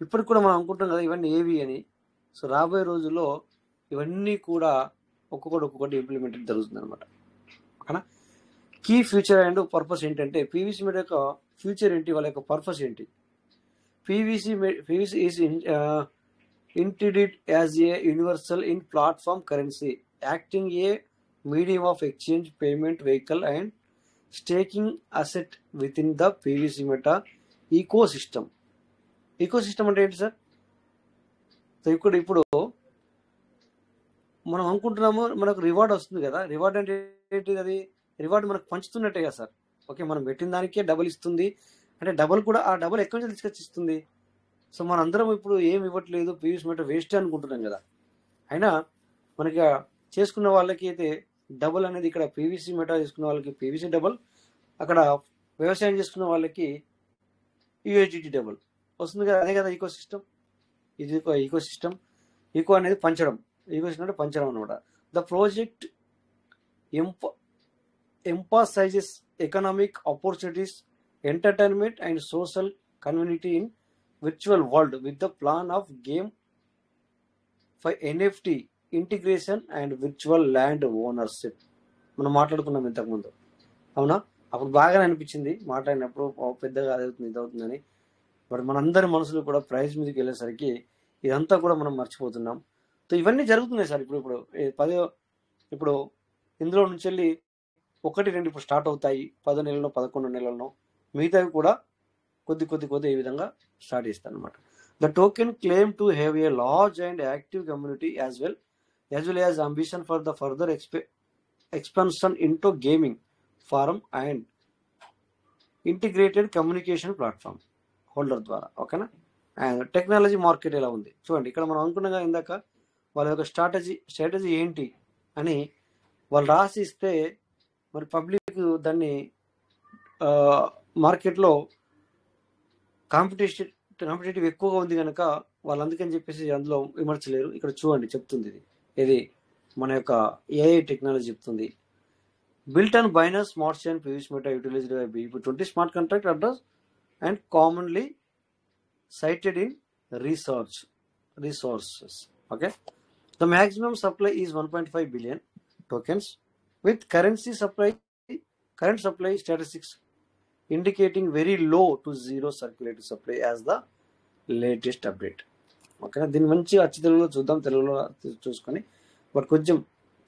ఇప్పటికి కూడా మనం అనుకుంటాం కదా ఇవన్నీ ఏవి అని. So రాబోయే రోజుల్లో ఇవన్నీ కూడా ఒక్కొక్కటి ఇంప్లిమెంటెడ్ జరుగుతుంది అనమాట. ఓకేనా? కీ ఫ్యూచర్ అండ్ పర్పస్ ఏంటంటే పీవీసీ మెటా యొక్క ఫ్యూచర్ ఏంటి, వాళ్ళ యొక్క పర్పస్ ఏంటి? PVC is introduced as a universal in platform currency acting a medium of exchange, payment vehicle and staking asset with in the PVC meta ecosystem అంటే ఏంటి sir? So ఇప్పుడు మనం అనుకుంటున్నాము మనకు రివార్డ్ వస్తుంది కదా. రివార్డ్ అంటే ఏంటి? అది రివార్డ్ మనకు పంచుతున్నట్టే కదా సార్. ఓకే, మనం పెట్టిన దానికే డబుల్ ఇస్తుంది అంటే డబుల్ కూడా ఆ డబుల్ ఎక్కడి నుంచి తీసుకొచ్చి ఇస్తుంది? సో మన అందరం ఇప్పుడు ఏం ఇవ్వట్లేదు, పీవీసీ మెటా వేస్ట్ అనుకుంటున్నాం కదా. అయినా మనకి చేసుకున్న వాళ్ళకి అయితే డబుల్ అనేది ఇక్కడ పీవీసీ మెటా చేసుకున్న వాళ్ళకి పీవీసీ డబుల్, అక్కడ వ్యవసాయం చేసుకున్న వాళ్ళకి యూఎస్డిటీ డబుల్ వస్తుంది కదా. అదే కదా ఈకో సిస్టమ్. ఇది ఈకో సిస్టమ్. ఈకో అనేది పంచడం, ఈకో సిస్టమ్ అంటే పంచడం అనమాట. The project emphasizes economic opportunities, entertainment and social community in virtual world with the plan of game for NFT integration and virtual land ownership. మనం మాట్లాడుకున్నాం ఇంతకుముందు, అవునా? అప్పుడు బాగానే అనిపించింది మాట్లాడినప్పుడు, పెద్దగా అదవుతుంది ఇదవుతుందని. బట్ మనందరి మనసులు కూడా ప్రైజ్ మీదకి వెళ్ళేసరికి ఇదంతా కూడా మనం మర్చిపోతున్నాం. సో ఇవన్నీ జరుగుతున్నాయి సార్. ఇప్పుడు ఇందులో నుంచి వెళ్ళి 1-2 ఇప్పుడు స్టార్ట్ అవుతాయి, 10 నెలల్లో 11 నెలల్లో, మిగతావి కూడా కొద్ది ఈ విధంగా స్టార్ట్ చేస్తాను అనమాట. The token claim to have a large and active community as well as ambition for the further expansion into gaming forum and integrated communication platform holder ద్వారా. ఓకేనా? అండ్ టెక్నాలజీ మార్కెట్ ఎలా ఉంది చూడండి. ఇక్కడ మనం అనుకున్నగా ఇందాక వాళ్ళ యొక్క స్ట్రాటజీ ఏంటి అని వాళ్ళు రాసి ఇస్తే, మరి పబ్లిక్ దాన్ని మార్కెట్లో కాంపిటేటివ్ ఎక్కువగా ఉంది కనుక వాళ్ళు అందుకని చెప్పేసి అందులో విమర్శలేరు. ఇక్కడ చూడండి చెప్తుంది ఇది మన యొక్క ఏఐ టెక్నాలజీ చెప్తుంది. built on Binance Smart Chain PVC Meta utilized by BEP20 smart contract address and commonly cited in resources. Okay, the maximum supply is 1.5 billion tokens with current supply statistics indicating very low to zero circulating supply as the latest update. ఓకేనా? దీన్ని మంచి అచ్చు తెలుగులో చూద్దాం, తెలుగులో చూసుకొని but కొంచెం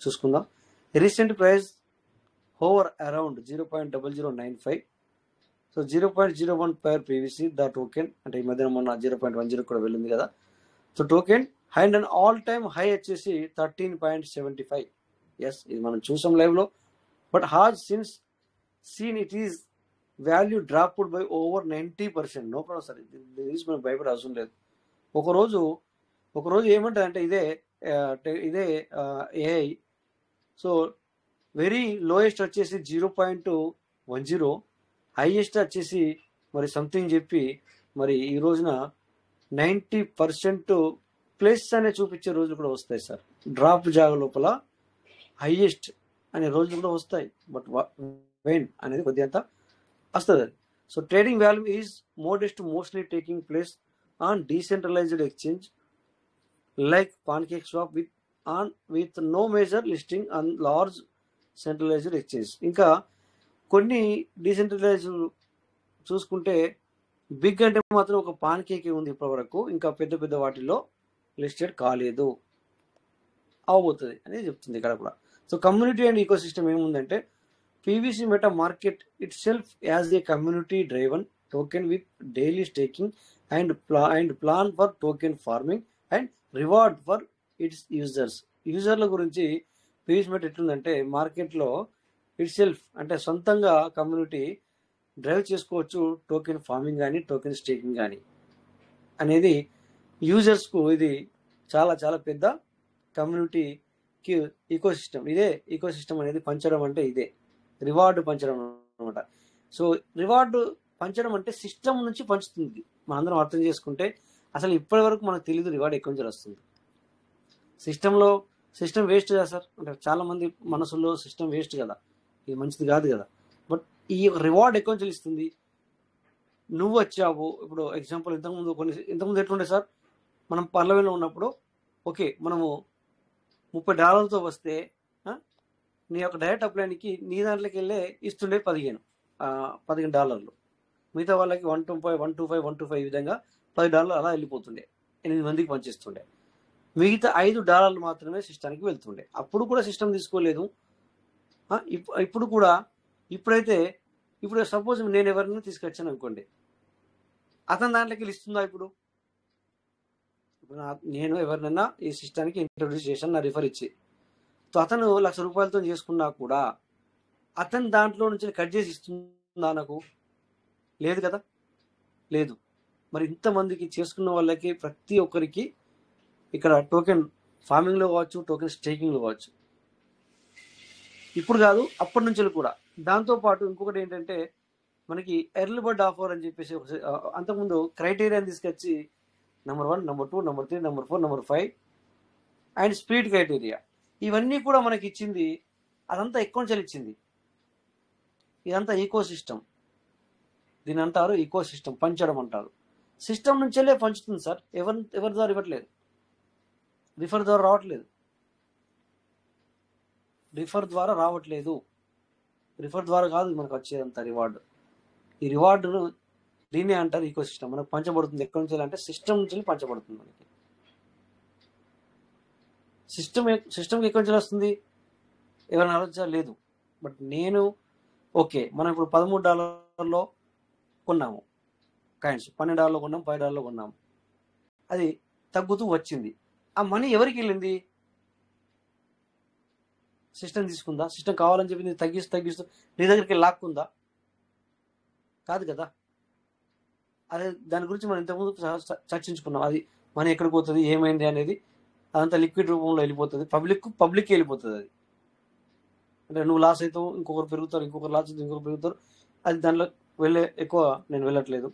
చూసుకుందాం. Recent price hover around 0.0095, so 0.01 per PVC the token, అంటే ఈ మధ్యన మొన్న 0.10 కూడా వెళ్ళింది కదా. So token and an all time high వచ్చేసి 13.75. ఎస్, ఇది మనం చూసాం లైవ్ లో. But has since seen it is value dropped by over 90%. No problem sir, ఇది మనం భయపడే అవసరం లేదు. ఒకరోజు ఏమంటుందంటే ఇదే ఏఐ, సో వెరీ లోయెస్ట్ వచ్చేసి 0.10, హైయెస్ట్ వచ్చేసి మరి సంథింగ్ చెప్పి మరి ఈ రోజున 90% ప్లస్ అనే చూపించే రోజులు కూడా వస్తాయి సార్. డ్రాప్ జాగ లోపల హైయెస్ట్ అనే రోజులు కూడా వస్తాయి. బట్ వెన్ అనేది కొద్దిగా వస్తుంది. So trading value is mostly taking place on decentralized exchange like pancake swap with no major listing on large centralized exchange. ఇంకా కొన్ని డీసెంట్రలైజ్ చూసుకుంటే బిగ్ అంటే మాత్రం ఒక పాన్కేక్ ఉంది ఇప్పటి వరకు, ఇంకా పెద్ద వాటిల్లో లిస్టెడ్ కాలేదు, అవబోతుంది అనేది చెప్తుంది ఇక్కడ కూడా. So community and ecosystem ఏముందంటే PVC Meta market itself as a community driven token with daily staking and plan for token farming and reward for its యూజర్ల గురించి PVC Meta ఎట్లుందంటే మార్కెట్లో ఇట్ సెల్ఫ్ అంటే సొంతంగా community drive చేసుకోవచ్చు, token farming కానీ token staking కానీ అనేది యూజర్స్కు ఇది చాలా చాలా పెద్ద కమ్యూనిటీకి ఈకో సిస్టమ్. ఇదే ఈకో సిస్టమ్ అనేది పంచడం అంటే ఇదే రివార్డు పంచడం అనమాట. సో రివార్డు పంచడం అంటే సిస్టమ్ నుంచి పంచుతుంది. మనందరం అర్థం చేసుకుంటే అసలు ఇప్పటి వరకు మనకు తెలియదు రివార్డ్ ఎక్కడి నుంచి వస్తుంది. సిస్టమ్ వేస్ట్ కదా సార్, అంటే చాలా మంది మనసులో సిస్టమ్ వేస్ట్ కదా, ఇది మంచిది కాదు కదా. బట్ ఈ రివార్డ్ ఎక్కడి నుంచి ఇస్తుంది? నువ్వు వచ్చావు, ఇప్పుడు ఎగ్జాంపుల్ ఇంతకుముందు ఎట్లుండే సార్, మనం పర్లవేలో ఉన్నప్పుడు ఓకే మనము $30 వస్తే నీ యొక్క డైరెక్ట్ అప్లైన్కి నీ దాంట్లోకి వెళ్ళే ఇస్తుండే $15. మిగతా వాళ్ళకి 125 ఈ విధంగా $10 అలా వెళ్ళిపోతుండే, 8 మందికి పంచిస్తుండే. మిగతా $5 మాత్రమే సిస్టానికి వెళ్తుండే. అప్పుడు కూడా సిస్టమ్ తీసుకోలేదు. ఇప్పుడు సపోజ్ నేను ఎవరినైనా తీసుకొచ్చాను అనుకోండి, అతని దాంట్లోకి వెళ్ళి ఇస్తుందా? ఇప్పుడు నేను ఎవరినైనా ఈ సిస్టానికి ఇంట్రొడ్యూస్ చేశాను నా రిఫర్ ఇచ్చి, సో అతను ₹1,00,000 చేసుకున్నా కూడా అతని దాంట్లో నుంచి కట్ చేసి ఇస్తుందా నాకు? లేదు కదా, లేదు. మరి ఇంతమందికి చేసుకున్న వాళ్ళకి ప్రతి ఒక్కరికి ఇక్కడ టోకెన్ ఫార్మింగ్లో కావచ్చు, టోకెన్ స్టేకింగ్లో కావచ్చు, ఇప్పుడు కాదు అప్పటి నుంచి కూడా. దాంతోపాటు ఇంకొకటి ఏంటంటే మనకి ఎర్లీ బర్డ్ ఆఫర్ అని చెప్పేసి అంతకుముందు క్రైటీరియాని తీసుకొచ్చి number 1, number 2, number 3, number 4, number 5 and speed criteria ఇవన్నీ కూడా మనకి ఇచ్చింది. అదంతా ఎక్కువ నుంచి ఇచ్చింది. ఇదంతా ఈకో సిస్టమ్, దీని అంటారు ఈకో సిస్టమ్, పంచడం అంటారు. సిస్టమ్ నుంచెల్లే పంచుతుంది సార్. ఎవరి ద్వారా ఇవ్వట్లేదు, రిఫర్ ద్వారా రావట్లేదు, రిఫర్ ద్వారా కాదు మనకు వచ్చేదంత రివార్డు. ఈ రివార్డును దీన్నే అంటారు ఈకో సిస్టమ్. మనకు పంచబడుతుంది ఎక్కడి నుంచి అంటే సిస్టమ్ నుంచి పంచబడుతుంది. మనకి సిస్టమ్కి ఎక్కడి నుంచి వస్తుంది ఎవరైనా ఆలోచించాలి లేదు. బట్ నేను ఓకే, మనం ఇప్పుడు $13 కొన్నాము కాయిన్స్, $12 కొన్నాం, $10 కొన్నాము, అది తగ్గుతూ వచ్చింది. ఆ మనీ ఎవరికి వెళ్ళింది? సిస్టమ్ తీసుకుందా? సిస్టమ్ కావాలని చెప్పి నేను తగ్గిస్తూ నీ దగ్గరికి లాక్కుందా? కాదు కదా. అదే దాని గురించి మనం ఇంతకుముందు చర్చించుకున్నాం. అది మనీ ఎక్కడికి పోతుంది, ఏమైంది అనేది అదంతా లిక్విడ్ రూపంలో వెళ్ళిపోతుంది, పబ్లిక్కి వెళ్ళిపోతుంది. అది అంటే నువ్వు లాస్ అవుతావు, ఇంకొకరు పెరుగుతారు, ఇంకొకరు లాస్ అవుతారు, ఇంకొకరు పెరుగుతారు. అది దానిలో ఎక్కువ నేను వెళ్ళట్లేదు.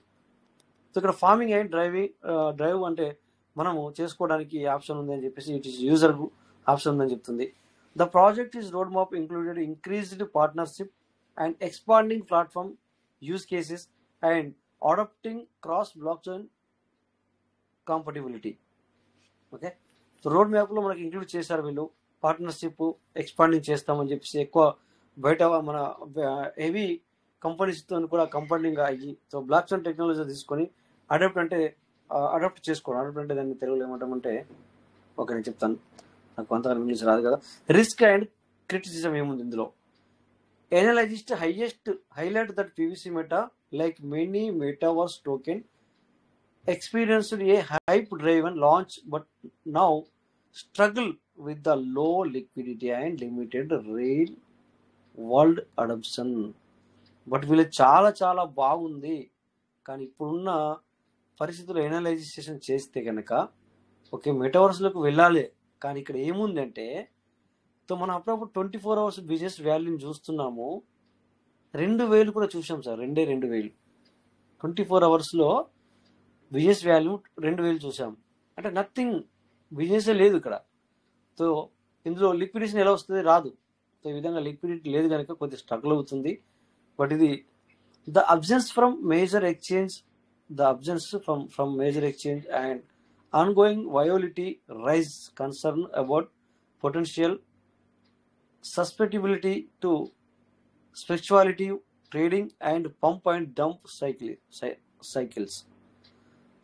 సో ఇక్కడ ఫార్మింగ్ అండ్ డ్రైవ్ అంటే మనము చేసుకోవడానికి ఆప్షన్ ఉంది అని చెప్పేసి ఇట్ ఈస్ యూజర్ ఆప్షన్ ఉందని చెప్తుంది. The project is roadmap included increased partnership and expanding platform use cases and adapting cross blockchain compatibility. Okay, so road మ్యాప్లో మనకి ఇంక్లూడ్ చేశారు వీళ్ళు. పార్ట్నర్షిప్ ఎక్స్పాండింగ్ చేస్తామని చెప్పేసి ఎక్కువ బయట మన హెవీ కంపెనీస్తో కూడా కంపౌండింగ్ అయ్యి, సో బ్లాక్ చైన్ టెక్నాలజీ తీసుకొని అడాప్ట్ చేసుకోవడం. అడాప్ట్ అంటే దాన్ని తెలుగులో ఏమంటామంటే, ఓకే నేను చెప్తాను, నాకు అంతగా ఇంగ్లీష్ రాదు కదా. రిస్క్ అండ్ క్రిటిసిజం ఏముంది ఇందులో? Analysts highlight that PVC Meta, like many metaverse token, experienced a hype-driven launch but now struggle with the low liquidity and limited real world adoption. But వీళ్ళు చాలా చాలా బాగుంది, కానీ ఇప్పుడున్న పరిస్థితుల్లో ఎనలైజేషన్ చేస్తే కనుక ఓకే మెటావర్స్లోకి వెళ్ళాలి. కానీ ఇక్కడ ఏముందంటే, సో మనం అప్పుడప్పుడు 24 hours బిజినెస్ వాల్యూని చూస్తున్నాము. 2,000 కూడా చూసాం సార్, 2,000 24 hours బిజినెస్ వాల్యూ 2,000 చూసాం. అంటే నథింగ్, బిజినెస్ లేదు ఇక్కడ. సో ఇందులో లిక్విడేషన్ ఎలా వస్తుంది? రాదు. సో ఈ విధంగా లిక్విడిటీ లేదు కనుక కొద్దిగా స్ట్రగుల్ అవుతుంది. బట్ ఇది the absence from major exchange and ongoing volatility raise concern about potential susceptibility to speculative trading and pump and dump cycles.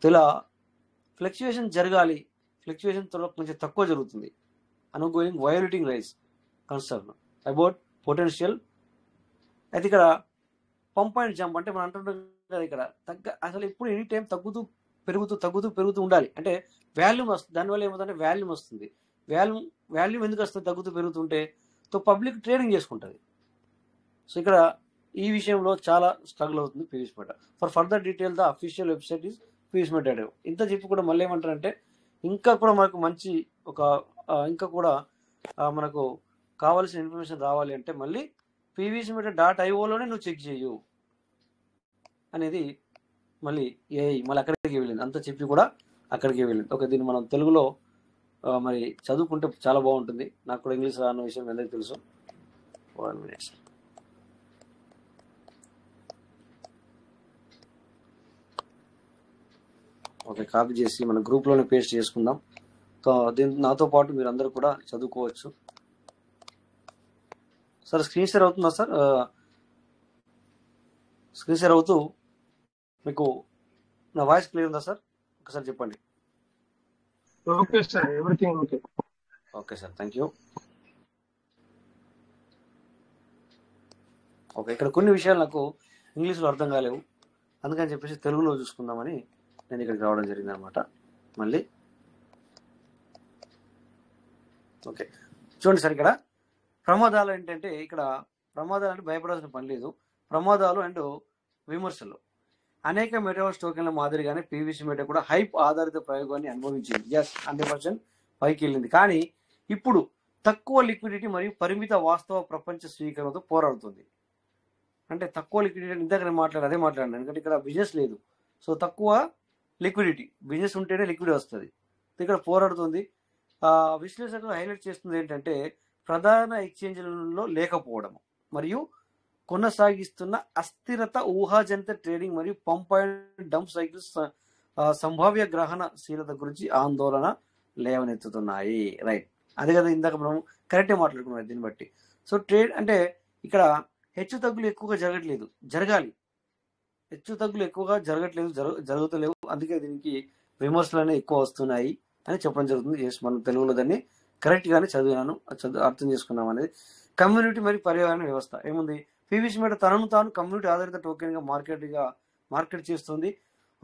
ఇలా ఫ్లక్చుయేషన్ జరగాలి, ఫ్లక్చుయేషన్ కొంచెం తక్కువ జరుగుతుంది. Ongoing volatility raise concern about potential. అయితే ఇక్కడ pump and jump అంటే మనం అంటుంటాం కదా, ఇక్కడ అసలు ఎప్పుడు ఎనీ టైం పెరుగుతూ ఉండాలి. అంటే వాల్యూమ్ వస్తుంది, దానివల్ల ఏమవుతుందంటే వాల్యూమ్ వస్తుంది. వాల్యూమ్ ఎందుకు వస్తుంది? తగ్గుతూ పెరుగుతుంటే సో పబ్లిక్ ట్రేడింగ్ చేసుకుంటుంది. సో ఇక్కడ ఈ విషయంలో చాలా స్ట్రగుల్ అవుతుంది PVC Meta. For further detail the official website is PVC Meta. ఇంత చెప్పి కూడా మళ్ళీ ఏమంటారంటే, ఇంకా కూడా మనకు మంచి ఇంకా కూడా మనకు కావాల్సిన ఇన్ఫర్మేషన్ రావాలి అంటే మళ్ళీ PVCMeta.ioలోనే నువ్వు చెక్ చేయు అనేది మళ్ళీ అక్కడికి వెళ్ళింది. అంత చెప్పి కూడా అక్కడికి వెళ్ళింది. ఓకే, దీన్ని మనం తెలుగులో మరి చదువుకుంటే చాలా బాగుంటుంది. నాకు కూడా ఇంగ్లీష్ రాన్న విషయం అందరికీ తెలుసు. 1 minute. ఓకే, కాపీ చేసి మన గ్రూప్లోనే పేస్ట్ చేసుకుందాం. నాతో పాటు మీరు అందరూ కూడా చదువుకోవచ్చు. సార్ స్క్రీన్ షేర్ అవుతుందా సార్? స్క్రీన్ షేర్ అవుతూ మీకు నా వాయిస్ క్లియర్ ఉందా సార్? ఒకసారి చెప్పండి. Okay sir, everything okay. Okay sir, thank you. Okay, ఇక్కడ కొన్ని విషయాలు నాకు ఇంగ్లీష్లో అర్థం కాలేవు, అందుకని చెప్పేసి తెలుగులో చూసుకుందామని నేను ఇక్కడికి రావడం జరిగింది అనమాట. మళ్ళీ ఓకే చూడండి సార్, ఇక్కడ ప్రమాదాలు ఏంటంటే, ఇక్కడ ప్రమాదాలు అంటే భయపడాల్సిన పని లేదు. ప్రమాదాలు అండ్ విమర్శలు. అనేక మెటావర్స్ టోకెన్ల మాదిరిగానే PVC Meta కూడా హైప్ ఆధారిత ప్రయోగాన్ని అనుభవించింది. 100% పైకి వెళ్ళింది. కానీ ఇప్పుడు తక్కువ లిక్విడిటీ మరియు పరిమిత వాస్తవ ప్రపంచ స్వీకరణతో పోరాడుతుంది. అంటే తక్కువ లిక్విడిటీ, ఇందాక నేను మాట్లాడాను, ఎందుకంటే ఇక్కడ బిజినెస్ లేదు. సో తక్కువ లిక్విడిటీ, బిజినెస్ ఉంటేనే లిక్విడిటీ వస్తుంది. ఇక్కడ పోరాడుతుంది. విశ్లేషకులు హైలైట్ చేస్తుంది ఏంటంటే, ప్రధాన ఎక్స్చేంజ్లలో లేకపోవడం మరియు కొనసాగిస్తున్న అస్థిరత, ఊహాజనిత ట్రేడింగ్ మరియు పంప్ అండ్ డంప్ సైకిల్స్ సంభావ్య గ్రహణశీలత గురించి ఆందోళన లేవనెత్తుతున్నాయి. రైట్, అదే కదా ఇందాక మనం కరెక్టే మాట్లాడుకున్నాం దీన్ని బట్టి. సో ట్రేడ్ అంటే ఇక్కడ హెచ్చు తగ్గులు ఎక్కువగా జరగాలి. హెచ్చు తగ్గులు ఎక్కువగా జరుగుతలేవు. అందుకే దీనికి విమర్శలు అనేవి ఎక్కువ వస్తున్నాయి అని చెప్పడం జరుగుతుంది. మనం తెలుగులో దాన్ని కరెక్ట్ గానే అర్థం చేసుకున్నాం అనేది. కమ్యూనిటీ మరియు పర్యావరణ వ్యవస్థ ఏముంది, పీవీసీ మీద తనను తాను కమ్యూనిటీ ఆధారిత టోకెన్ గా మార్కెట్ చేస్తుంది.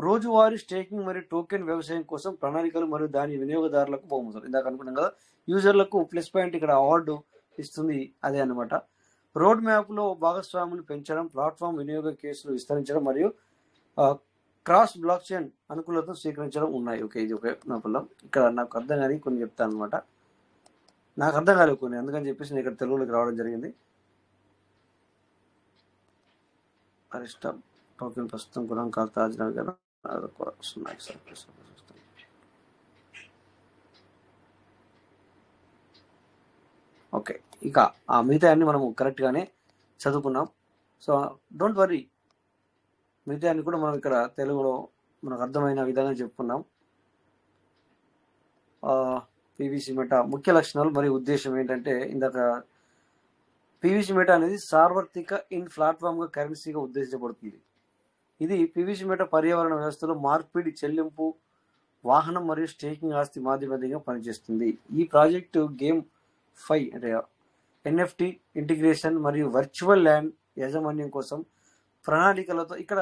రోజువారీ స్టేకింగ్ మరియు టోకెన్ వ్యవసాయం కోసం ప్రణాళికలు మరియు దాని వినియోగదారులకు బహుమతులు. ఇందాక అనుకున్నాం కదా, యూజర్లకు ప్లస్ పాయింట్ ఇక్కడ అవార్డు ఇస్తుంది, అదే అనమాట. రోడ్ మ్యాప్ లో భాగస్వాములు పెంచడం, ప్లాట్ఫామ్ వినియోగ కేసులు విస్తరించడం మరియు క్రాస్ బ్లాక్ చైన్ అనుకూలతను స్వీకరించడం ఉన్నాయి. ఓకే, ఇది ఓకే నా పిల్ల. ఇక్కడ నాకు అర్థం కానీ కొన్ని చెప్తాను అనమాట. నాకు అర్థం కాలేదు కొన్ని, అందుకని చెప్పేసి నేను ఇక్కడ తెలుగులోకి రావడం జరిగింది. అరిష్ట టోకెన్ ప్రస్తుతం గుణాంకాలు తాజావి కదా. ఓకే, ఇక ఆ మిగతా అన్ని మనం కరెక్ట్ గానే చదువుకున్నాం. సో డోంట్ వరీ, మిగతా అన్ని కూడా మనం ఇక్కడ తెలుగులో మనకు అర్థమైన విధంగా చెప్పుకున్నాం. పీవీసీ మెటా ముఖ్య లక్షణాలు మరియు ఉద్దేశం ఏంటంటే, ఇందాక పీవీసీ మెటా అనేది సార్వత్రిక ఇన్ ప్లాట్ఫామ్ గా కరెన్సీగా ఉద్దేశించబడుతుంది. ఇది పీవీసీ మెటా పర్యావరణ వ్యవస్థలో మార్పిడి, చెల్లింపు, వాహనం మరియు స్టేకింగ్ ఆస్తి మాధ్యమంగా పనిచేస్తుంది. ఈ ప్రాజెక్టు గేమ్ 5 అంటే ఎన్ఎఫ్టి ఇంటిగ్రేషన్ మరియు వర్చువల్ ల్యాండ్ యాజమాన్యం కోసం ప్రణాళికలతో ఇక్కడ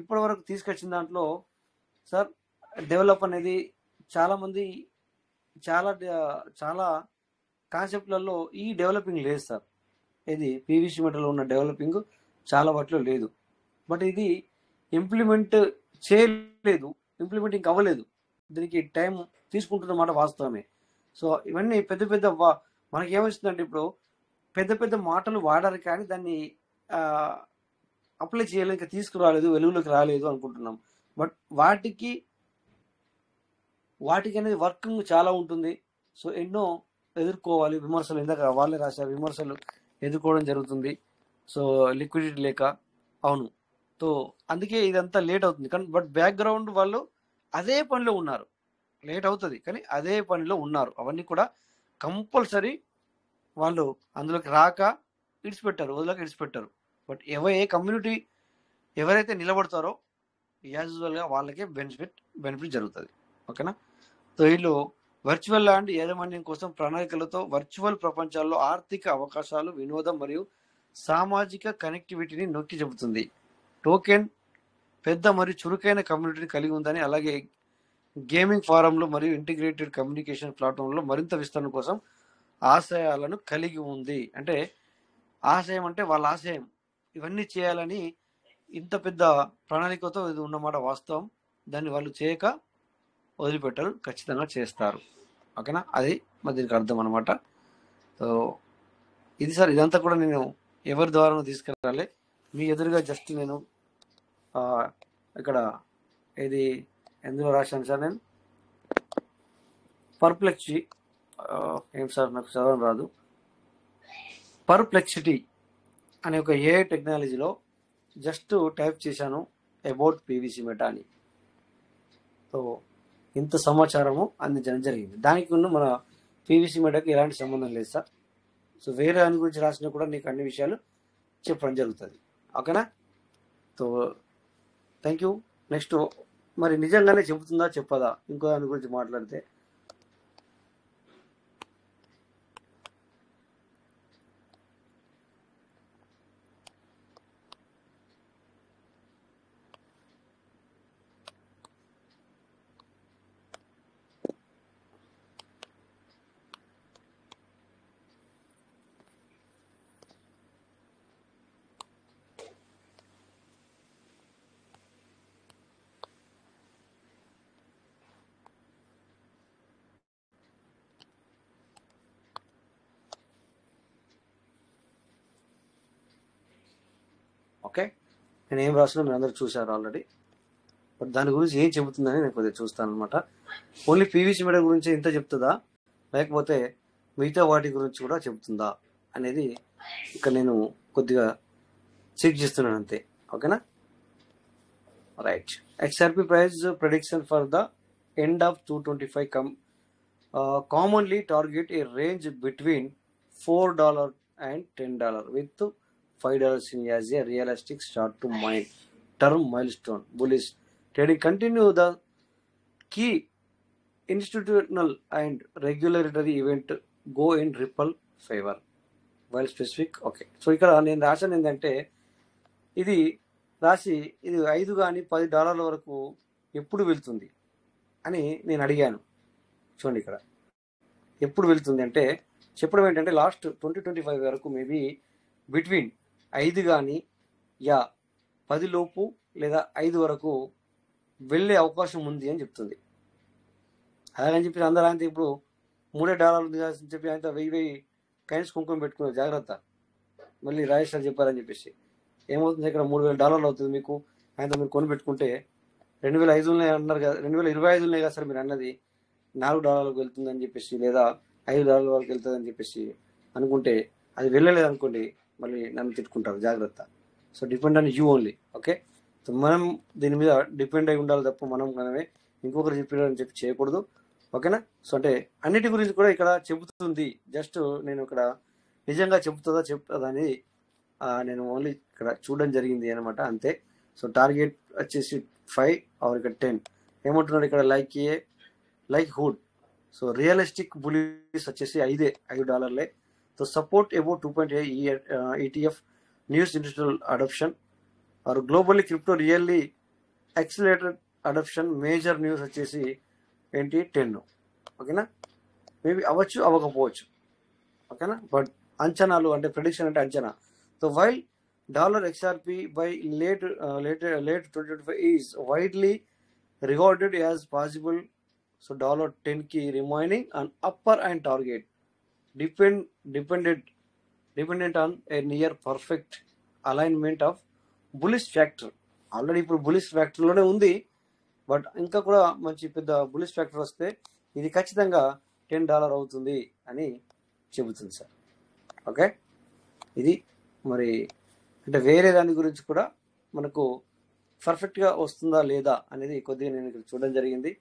ఇప్పటి వరకు తీసుకొచ్చిన దాంట్లో సార్ డెవలప్ అనేది చాలామంది చాలా కాన్సెప్ట్లలో ఈ డెవలపింగ్ లేదు సార్. ఇది పీవీసీ మెటలో ఉన్న డెవలపింగ్ చాలా వాటిలో లేదు. బట్ ఇది ఇంప్లిమెంట్ చేయలేదు, ఇంప్లిమెంటింగ్ అవ్వలేదు. దీనికి టైం తీసుకుంటున్నమాట వాస్తవమే. సో ఇవన్నీ పెద్ద మనకి ఏమొస్తుందంటే, ఇప్పుడు పెద్ద మాటలు వాడారు కానీ దాన్ని అప్లై చేయలేదు, ఇంకా తీసుకురాలేదు, వెలుగులోకి రాలేదు అనుకుంటున్నాం. బట్ వాటికి అనేది వర్కింగ్ చాలా ఉంటుంది. సో ఎన్నో ఎదుర్కోవాలి, విమర్శలు ఇందాక వాళ్ళే రాశారు, విమర్శలు ఎదుర్కోవడం జరుగుతుంది. సో లిక్విడిటీ లేక, అవును. సో అందుకే ఇదంతా లేట్ అవుతుంది. కానీ బట్ బ్యాక్గ్రౌండ్ వాళ్ళు అదే పనిలో ఉన్నారు. లేట్ అవుతుంది కానీ అదే పనిలో ఉన్నారు. అవన్నీ కూడా కంపల్సరీ వాళ్ళు అందులోకి రాక వదిలేక ఇడిచిపెట్టారు. బట్ ఏ కమ్యూనిటీ ఎవరైతే నిలబడతారో యాజ్ యూజువల్గా వాళ్ళకే బెనిఫిట్ జరుగుతుంది. ఓకేనా. సో వీళ్ళు వర్చువల్ ల్యాండ్ యాజమాన్యం కోసం ప్రణాళికలతో వర్చువల్ ప్రపంచాల్లో ఆర్థిక అవకాశాలు, వినోదం మరియు సామాజిక కనెక్టివిటీని నొక్కి చెబుతుంది. టోకెన్ పెద్ద మరియు చురుకైన కమ్యూనిటీని కలిగి ఉందని, అలాగే గేమింగ్ ఫారంలు మరియు ఇంటిగ్రేటెడ్ కమ్యూనికేషన్ ప్లాట్ఫామ్లో మరింత విస్తరణ కోసం ఆశయాలను కలిగి ఉంది. అంటే ఆశయం అంటే వాళ్ళ ఆశయం ఇవన్నీ చేయాలని ఇంత పెద్ద ప్రణాళికతో ఇది ఉన్నమాట వాస్తవం. దాన్ని వాళ్ళు చేయక వదిలిపెట్టరు, ఖచ్చితంగా చేస్తారు. ఓకేనా, అది మరి దీనికి అర్థం అనమాట. సో ఇది సార్, ఇదంతా కూడా నేను ఎవరి ద్వారా తీసుకెళ్ళాలి, మీ ఎదురుగా జస్ట్ నేను ఇక్కడ ఇది ఎందులో రాశాను సార్, నేను పర్ప్లెక్సిటీ ఏం సార్ నాకు చదవడం రాదు, పర్ప్లెక్సిటీ అనే ఒక ఏఐ టెక్నాలజీలో జస్ట్ టైప్ చేశాను అబౌట్ పీవీసీ మెటా అని. సో ఇంత సమాచారము అందించడం జరిగింది. దానికి మన పీవీసీ మెటాకి ఎలాంటి సంబంధం లేదు సార్. సో వేరే దాని గురించి రాసినా కూడా నీకు అన్ని విషయాలు చెప్పడం జరుగుతుంది. ఓకేనా. So thank you. నెక్స్ట్ మరి నిజంగానే చెబుతుందా చెప్పదా ఇంకో దాని గురించి మాట్లాడితే, ఓకే నేను ఏం రాసినా మీరు అందరూ చూశారు ఆల్రెడీ. బట్ దాని గురించి ఏం చెబుతుందని నేను కొద్దిగా చూస్తాను అనమాట. ఓన్లీ పీవీసీ మెటా గురించి ఇంత చెప్తుందా, లేకపోతే మిగతా వాటి గురించి కూడా చెబుతుందా అనేది ఇక్కడ నేను కొద్దిగా చెక్ చేస్తున్నాను అంతే. ఓకేనా. Right. XRP price prediction for the end of 225 commonly target a range between $4 and $10 with $5 seen as a realistic short to term milestone. Bullish trading continue. The key institutional and regulatory event go in ripple favor. While specific, okay. So ఇక్కడ నేను రాశాను ఏంటంటే ఇది రాసి ఇది 5 కానీ $10 వరకు ఎప్పుడు వెళ్తుంది అని నేను అడిగాను. చూడండి ఇక్కడ ఎప్పుడు వెళ్తుంది అంటే చెప్పడం ఏంటంటే లాస్ట్ 2025 వరకు మేబీ బిట్వీన్ 5 కానీ 10 లోపు లేదా 5 వరకు వెళ్ళే అవకాశం ఉంది అని చెప్తుంది. అలాగని చెప్పి అందరూ ఆయన ఇప్పుడు $3 ఉంది అని చెప్పి ఆయన 1000 కైన్స్ కుంకుమ పెట్టుకున్నారు, జాగ్రత్త మళ్ళీ రాజేష్ సార్ చెప్పారని చెప్పేసి ఏమవుతుంది ఇక్కడ $3000 అవుతుంది మీకు. ఆయనతో మీరు కొని పెట్టుకుంటే 2005 అన్నారు కదా, 2025 కదా సార్ మీరు అన్నది $4 వెళ్తుందని చెప్పేసి లేదా $5 వరకు వెళ్తుందని చెప్పేసి అనుకుంటే అది వెళ్ళలేదు అనుకోండి, మళ్ళీ నన్ను తిట్టుకుంటారు, జాగ్రత్త. So depend on you only. Okay, so మనం దీని మీద డిపెండ్ అయి ఉండాలి తప్ప మనమే ఇంకొకరు చెప్పారని చెప్పి చేయకూడదు. ఓకేనా. సో అంటే అన్నిటి గురించి కూడా ఇక్కడ చెబుతుంది. జస్ట్ నేను ఇక్కడ నిజంగా చెప్తుందా అని నేను ఓన్లీ ఇక్కడ చూడడం జరిగింది అనమాట, అంతే. సో టార్గెట్ వచ్చేసి 5 ఆర్ ఇక్కడ 10 ఏమంటున్నాడు ఇక్కడ likelihood. So realistic bullish వచ్చేసి $5. So support about 2.8 ETF news industrial adoption are globally crypto really accelerated adoption. Major news వచ్చేసి ఏంటి 10. ఓకేనా, మేబీ అవ్వచ్చు అవ్వకపోవచ్చు. ఓకేనా, బట్ అంచనాలు అంటే ప్రెడిక్షన్ అంటే అంచనా. So while $XRP by late 2025 is widely regarded as possible. So $10 key remaining on upper and target dependent on a near perfect alignment of bullish factor. Already ఇప్పుడు బులిష్ ఫ్యాక్టర్లోనే ఉంది, but ఇంకా కూడా మంచి పెద్ద బులిష్ ఫ్యాక్టర్ వస్తే ఇది ఖచ్చితంగా $10 అవుతుంది అని చెబుతుంది సార్. ఓకే, ఇది మరి అంటే వేరే దాని గురించి కూడా మనకు పర్ఫెక్ట్గా వస్తుందా లేదా అనేది కొద్దిగా నేను ఇక్కడ చూడడం జరిగింది.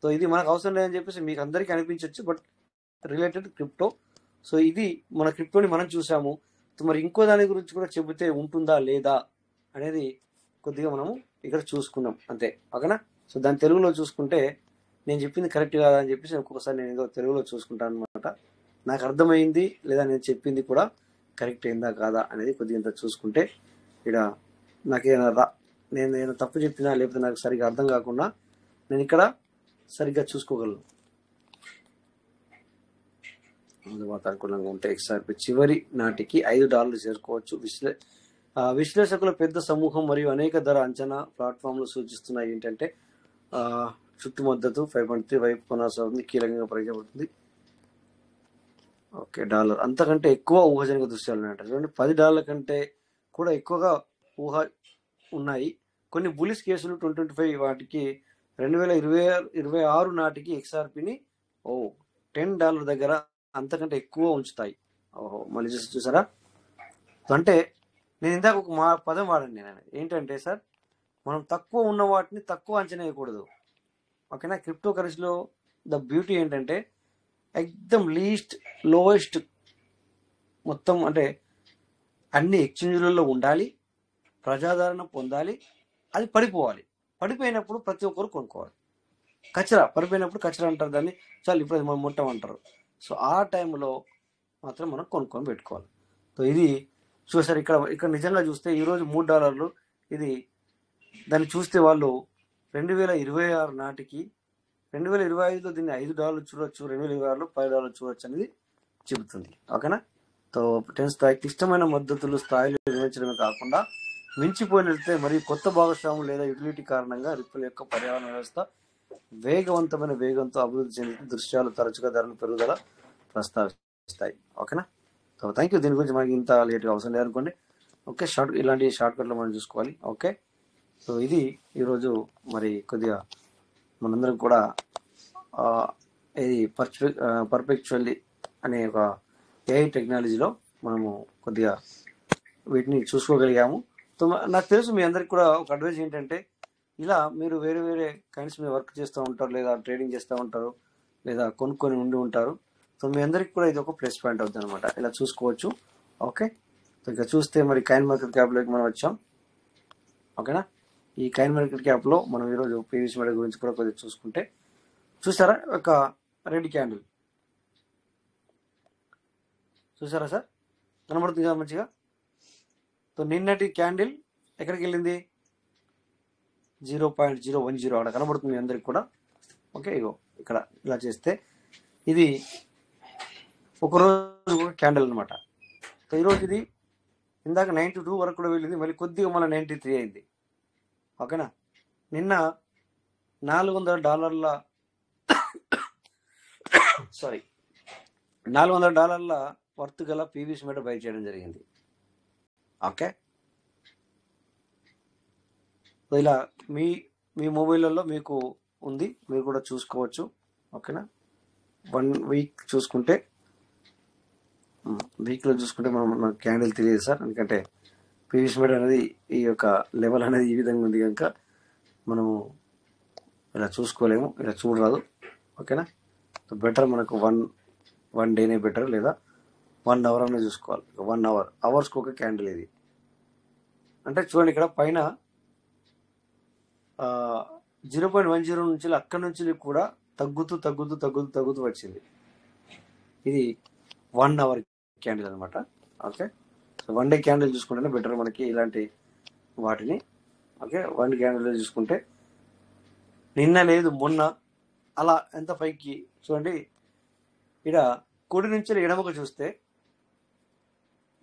సో ఇది మనకు అవసరం లేదని చెప్పేసి మీకు అందరికీ అనిపించవచ్చు, బట్ రిలేటెడ్ క్రిప్టో. సో ఇది మన క్రిప్టోని మనం చూసాము. సో మరి ఇంకో దాని గురించి కూడా చెబితే ఉంటుందా లేదా అనేది కొద్దిగా మనము ఇక్కడ చూసుకున్నాం, అంతే. ఓకేనా. సో దాని తెలుగులో చూసుకుంటే నేను చెప్పింది కరెక్ట్ కాదా అని చెప్పేసి ఒక్కొక్కసారి నేను ఏదో తెలుగులో చూసుకుంటాను అనమాట. నాకు అర్థమైంది లేదా నేను చెప్పింది కూడా కరెక్ట్ అయిందా కాదా అనేది కొద్దిగా ఇంత చూసుకుంటే ఇక్కడ నాకేమైనా నేను తప్పు చెప్పినా లేకపోతే నాకు సరిగ్గా అర్థం కాకుండా నేను ఇక్కడ సరిగ్గా చూసుకోగలను. అందుబాటు అనుకూలంగా ఉంటే XRP చివరి నాటికి $5 చేరుకోవచ్చు. విశ్లేషకుల పెద్ద సమూహం మరియు అనేక ధర అంచనా ప్లాట్ఫామ్లు సూచిస్తున్నాయి ఏంటంటే చుట్టూ మద్దతు 5.3 వైపు కొనసాగుతుంది, కీలకంగా పరిగణించబడుతుంది. ఓకే, $. అంతకంటే ఎక్కువ ఊహాజనిక దృశ్యాలు ఉన్నాయంట. చూడండి, $10 కంటే కూడా ఎక్కువగా ఊహ ఉన్నాయి. కొన్ని బులిష్ కేసులు 2025 వాటికి 2026 నాటికి XRPని $10 దగ్గర అంతకంటే ఎక్కువ ఉంచుతాయి. ఓహో, మళ్ళీ చూసారా. అంటే నేను ఇందాక ఒక పదం వాడండి నేను, ఏంటంటే సార్ మనం తక్కువ ఉన్న వాటిని తక్కువ అంచనా వేయకూడదు. ఓకేనా. క్రిప్టో కరెన్సీలో ద బ్యూటీ ఏంటంటే ఎక్దమ్ లోయెస్ట్ మొత్తం అంటే అన్ని ఎక్స్చేంజ్లలో ఉండాలి, ప్రజాదరణ పొందాలి, అది పడిపోవాలి. పడిపోయినప్పుడు ప్రతి ఒక్కరు కొనుక్కోవాలి. పడిపోయినప్పుడు కచరా అంటారు దాన్ని, చాలు ఇప్పుడు అది మనం ముట్టమంటారు. సో ఆ టైంలో మాత్రం మనం కొనుక్కొని పెట్టుకోవాలి. సో ఇది చూసారు ఇక్కడ నిజంగా చూస్తే ఈరోజు $3 ఇది. దాన్ని చూస్తే వాళ్ళు 2026 నాటికి 2025లో దీన్ని $5 చూడొచ్చు, 2026లో $10 చూడొచ్చు అనేది చెబుతుంది. ఓకేనా. సో 10 స్థాయి క్లిష్టమైన మద్దతులు స్థాయిలో నిర్వహించడమే కాకుండా మించిపోయినట్లయితే మరియు కొత్త భాగస్వాములు లేదా యూటిలిటీ కారణంగా రిప్పుల్ యొక్క పర్యావరణ వ్యవస్థ వేగవంతమైన వేగంతో అభివృద్ధి చెందిన దృశ్యాలు తరచుగా ధరలు పెరుగుదల ప్రస్తావిస్తాయి. ఓకేనా. So thank you. దీని గురించి మనకి ఇంత లేట్గా అవసరం లేదనుకోండి. ఓకే, ఇలాంటి షార్ట్ కట్లో మనం చూసుకోవాలి. ఓకే, సో ఇది ఈరోజు మరి కొద్దిగా మనందరం కూడా ఇది పర్ఫెక్చువల్లీ అనే ఒక AI టెక్నాలజీలో మనము కొద్దిగా వీటిని చూసుకోగలిగాము. సో నాకు తెలుసు మీ అందరికి కూడా ఒక అడ్వైజ్ ఏంటంటే, ఇలా మీరు వేరే వేరే కైండ్స్ మీద వర్క్ చేస్తూ ఉంటారు, లేదా ట్రేడింగ్ చేస్తూ ఉంటారు, లేదా కొనుక్కొని ఉండి ఉంటారు. సో మీ అందరికి కూడా ఇది ఒక ప్లస్ పాయింట్ అవుతుంది అనమాట. ఇలా చూసుకోవచ్చు. ఓకే, సో ఇక చూస్తే మరి కాయిన్ మార్కెట్ క్యాప్లోకి మనం వచ్చాం. ఓకేనా, ఈ కాయిన్ మార్కెట్ క్యాప్లో మనం ఈరోజు పీవీసీ మెటల్ గురించి కూడా కొద్దిగా చూసుకుంటే, చూసారా ఒక రెడ్ క్యాండిల్ చూసారా సార్, కనబడుతుంది కదా మంచిగా. సో నిన్నటి క్యాండిల్ ఎక్కడికి వెళ్ళింది? 0.010 అక్కడ కనబడుతుంది మీ అందరికి కూడా. ఓకే, ఇగో ఇక్కడ ఇలా చేస్తే ఇది ఒక రోజు ఒక క్యాండిల్ అనమాట. సో ఈరోజు ఇది ఇందాక 92 వరకు కూడా వెళ్ళింది, మళ్ళీ కొద్దిగా మళ్ళీ 93 అయింది. ఓకేనా, నిన్న $400 $400 వర్త్ గల పీవీసీ మెటల్ బై చేయడం జరిగింది. ఓకే, సో ఇలా మీ మీ మొబైల్లో మీకు ఉంది, మీరు కూడా చూసుకోవచ్చు. ఓకేనా, 1 వీక్ చూసుకుంటే, వీక్లో చూసుకుంటే మనం క్యాండిల్ తెలియదు సార్, ఎందుకంటే పీవీసీ మెటల్ అనేది ఈ యొక్క లెవెల్ అనేది ఈ విధంగా ఉంది కనుక మనము ఇలా చూసుకోలేము, ఇలా చూడరాదు. ఓకేనా, సో బెటర్ మనకు వన్ డేనే బెటర్, లేదా 1 అవర్ అనే చూసుకోవాలి. 1 అవర్ అవర్స్కి ఒక క్యాండిల్ ఇది. అంటే చూడండి ఇక్కడ పైన 0.10 నుంచి అక్కడి నుంచి కూడా తగ్గుతూ వచ్చింది. ఇది 1 అవర్ క్యాండిల్ అనమాట. ఓకే, సో 1 డే క్యాండిల్ చూసుకుంటేనే బెటర్ మనకి ఇలాంటి వాటిని. ఓకే, 1 క్యాండిల్ చూసుకుంటే నిన్న లేదు మొన్న అలా ఎంత పైకి చూడండి. ఇక్కడ కుడి నుంచి ఎడమకు చూస్తే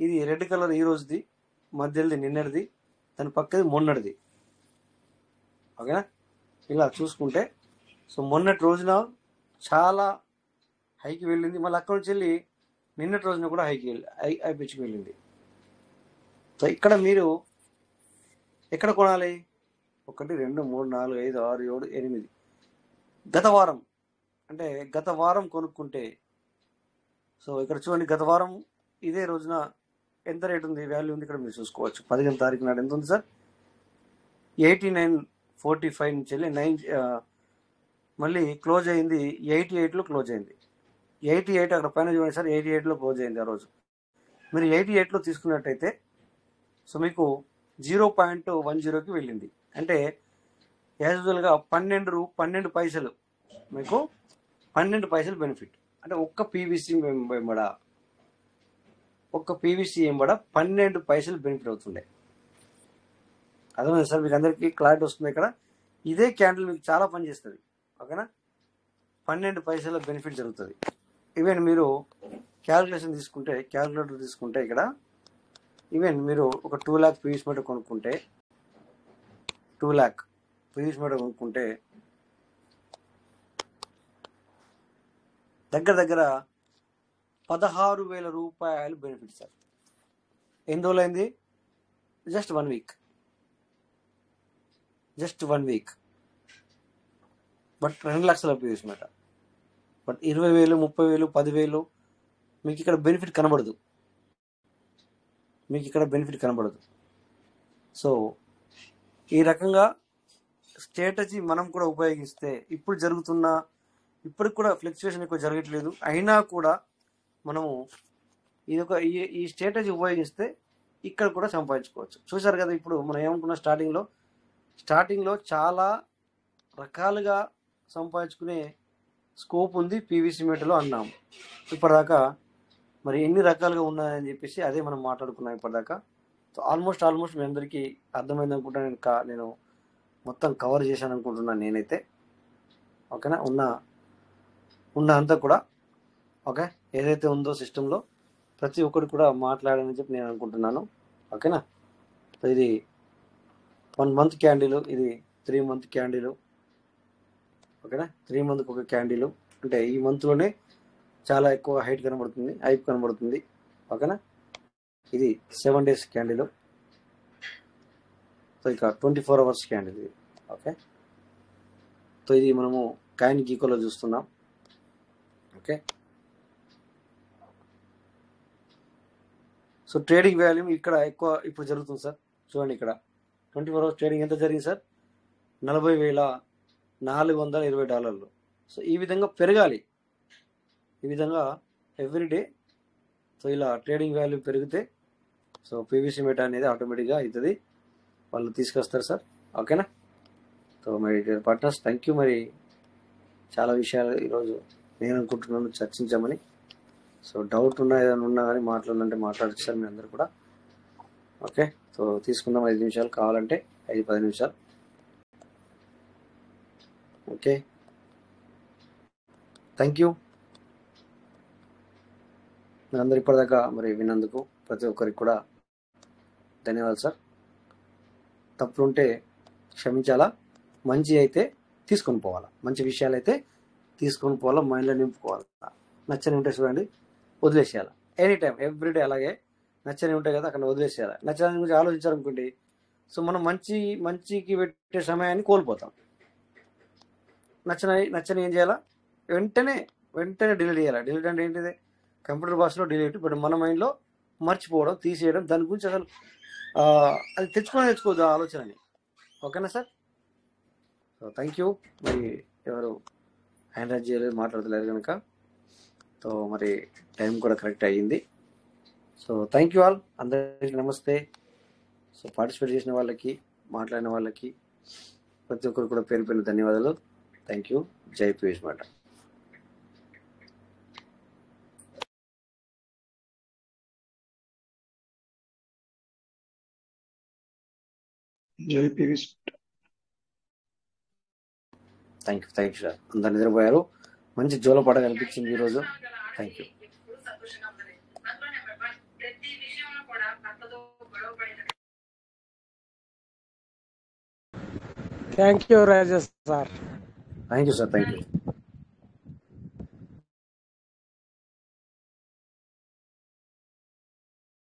ఇది రెడ్ కలర్ ఈ రోజుది, మధ్యది నిన్నటిది, దాని పక్కది మొన్నటిది. ఓకేనా, ఇలా చూసుకుంటే సో మొన్నటి రోజున చాలా హైకి వెళ్ళింది, మళ్ళీ అక్కడి నుంచి వెళ్ళి నిన్నటి రోజున కూడా హై పిచ్కి వెళ్ళింది. సో ఇక్కడ మీరు ఎక్కడ కొనాలి? 1 2 3 4 5 6 7 8 గత వారం కొనుక్కుంటే, సో ఇక్కడ చూడండి గత వారం ఇదే రోజున ఎంత రేట్ ఉంది, వాల్యూ ఉంది, ఇక్కడ మీరు చూసుకోవచ్చు. 15వ తారీఖు నాడు ఎంత ఉంది సార్? 89.45 నుంచి వెళ్ళి మళ్ళీ క్లోజ్ అయింది 88లో క్లోజ్ అయింది. 88 అక్కడ పైన చూడండి సార్, 88లో క్లోజ్ అయింది ఆ రోజు. మీరు 88లో తీసుకున్నట్టయితే సో మీకు 0.10కి వెళ్ళింది. అంటే యాజ్ యూజువల్గా 12 పైసలు మీకు 12 పైసలు బెనిఫిట్. అంటే ఒక్క పీవీసీ ఎంబడ 12 పైసలు బెనిఫిట్ అవుతుండే. అర్థమైంది సార్, మీకు అందరికీ క్లారిటీ వస్తుంది. ఇక్కడ ఇదే క్యాండిల్ మీకు చాలా పని చేస్తుంది. ఓకేనా, 12 పైసల బెనిఫిట్ జరుగుతుంది. ఈవెన్ మీరు క్యాలిక్యులేటర్ తీసుకుంటే ఇక్కడ ఈవెన్ మీరు ఒక 2 lakh పీవీసీ మెటల్ కొనుక్కుంటే, 2 lakh పీవీసీ మెటల్ కొనుక్కుంటే దగ్గర 16,000 రూపాయలు బెనిఫిట్ సార్. ఎన్ని రోజులు అయింది? Just 1 week. బట్ 2 లక్షల పీవీసీ మెటల్. బట్ 20,000 30,000 10,000 మీకు ఇక్కడ బెనిఫిట్ కనబడదు. సో ఈ రకంగా స్ట్రాటజీ మనం కూడా ఉపయోగిస్తే, ఇప్పటికి కూడా ఫ్లక్చుయేషన్ ఎక్కువ జరగట్లేదు, అయినా కూడా మనము ఈ స్ట్రాటజీ ఉపయోగిస్తే ఇక్కడ కూడా సంపాదించుకోవచ్చు. చూసారు కదా, ఇప్పుడు మనం ఏమనుకున్నా స్టార్టింగ్లో చాలా రకాలుగా సంపాదించుకునే స్కోప్ ఉంది పీవీసీ మెటల్లో అన్నాము. ఇప్పటిదాకా మరి ఎన్ని రకాలుగా ఉన్నాయని చెప్పేసి అదే మనం మాట్లాడుకున్నాం ఇప్పటిదాకా. సో ఆల్మోస్ట్ మీ అందరికీ అర్థమైంది అనుకుంటా. నేను మొత్తం కవర్ చేశాను అనుకుంటున్నాను నేనైతే. ఓకేనా, ఉన్న అంతా కూడా ఓకే ఏదైతే ఉందో సిస్టంలో ప్రతి ఒక్కరు కూడా మాట్లాడాలని చెప్పి నేను అనుకుంటున్నాను. ఓకేనా, సో ఇది 1 month క్యాండిల్, ఇది 3 month క్యాండిల్. ఓకేనా, 3 monthకి ఒక క్యాండిల్. అంటే ఈ మంత్లోనే చాలా ఎక్కువ హైప్ కనబడుతుంది. ఓకేనా, ఇది 7 days క్యాండిల్. సో ఇక 24 hours క్యాండిల్ ఇది. ఓకే, సో ఇది మనము కాయిన్ గీకోలో చూస్తున్నాం. ఓకే, సో ట్రేడింగ్ వాల్యూమ్ ఇక్కడ ఎక్కువ ఇప్పుడు జరుగుతుంది సార్. చూడండి ఇక్కడ 24 అవర్స్ ట్రేడింగ్ ఎంత జరిగింది సార్? $40,420. సో ఈ విధంగా పెరగాలి, ఈ విధంగా ఎవ్రీడే. సో ఇలా ట్రేడింగ్ వాల్యూ పెరిగితే సో పీవీసీ మెటా అనేది ఆటోమేటిక్గా అవుతుంది, వాళ్ళు తీసుకొస్తారు సార్. ఓకేనా? సో మరి పార్ట్నర్స్, థ్యాంక్ యూ. మరి చాలా విషయాలు ఈరోజు నేను అనుకుంటున్నాను చర్చించామని. సో డౌట్ ఉన్నా ఏదైనా ఉన్నా కానీ మాట్లాడాలంటే మాట్లాడచ్చు సార్ మీ అందరు కూడా. ఓకే, సో తీసుకుందాం 5 నిమిషాలు, కావాలంటే 5-10 నిమిషాలు. ఓకే, థ్యాంక్ యూ మీరందరూ ఇప్పటిదాకా మరి విన్నందుకు ప్రతి ఒక్కరికి కూడా ధన్యవాదాలు సార్. తప్పులుంటే క్షమించాలా, మంచి అయితే తీసుకొని పోవాలా, మంచి విషయాలు అయితే తీసుకొని పోవాలా, మైండ్లో నింపుకోవాలా. నచ్చని ఉంటే చూడండి వదిలేసేయాలి, ఎనీ టైం ఎవ్రీడే. అలాగే నచ్చని ఉంటాయి కదా, అక్కడ వదిలేసేయాలి. నచ్చని గురించి ఆలోచించాలనుకోండి, సో మనం మంచికి పెట్టే సమయాన్ని కోల్పోతాం. నచ్చని ఏం చేయాలా, వెంటనే డిలీట్ చేయాలి. డిలీట్ అంటే ఏంటిది? కంప్యూటర్ భాషలో డిలీట్, బట్ మన మైండ్లో మర్చిపోవడం, తీసేయడం, దాని గురించి అసలు అది తెచ్చుకోవద్దు ఆ ఆలోచనని. ఓకేనా సార్? So thank you. మరి ఎవరు హ్యాండ్ రైజ్ చేయలేదు, మాట్లాడతలేరు కనుక, సో మరి టైం కూడా కరెక్ట్ అయ్యింది. సో థ్యాంక్ యూ ఆల్, అందరికీ నమస్తే. సో పార్టిసిపేట్ చేసిన వాళ్ళకి, మాట్లాడిన వాళ్ళకి ప్రతి ఒక్కరు కూడా పేరు పేరు ధన్యవాదాలు. Thank you. జై పీయూష్ మాట. జై పీవీసీ. Thank you sir. అందరు నిద్రపోయారు, మంచి జోలపాట కనిపించింది ఈరోజు. Thank you. Thank you Rajesh sir. Thank you sir. Thank you.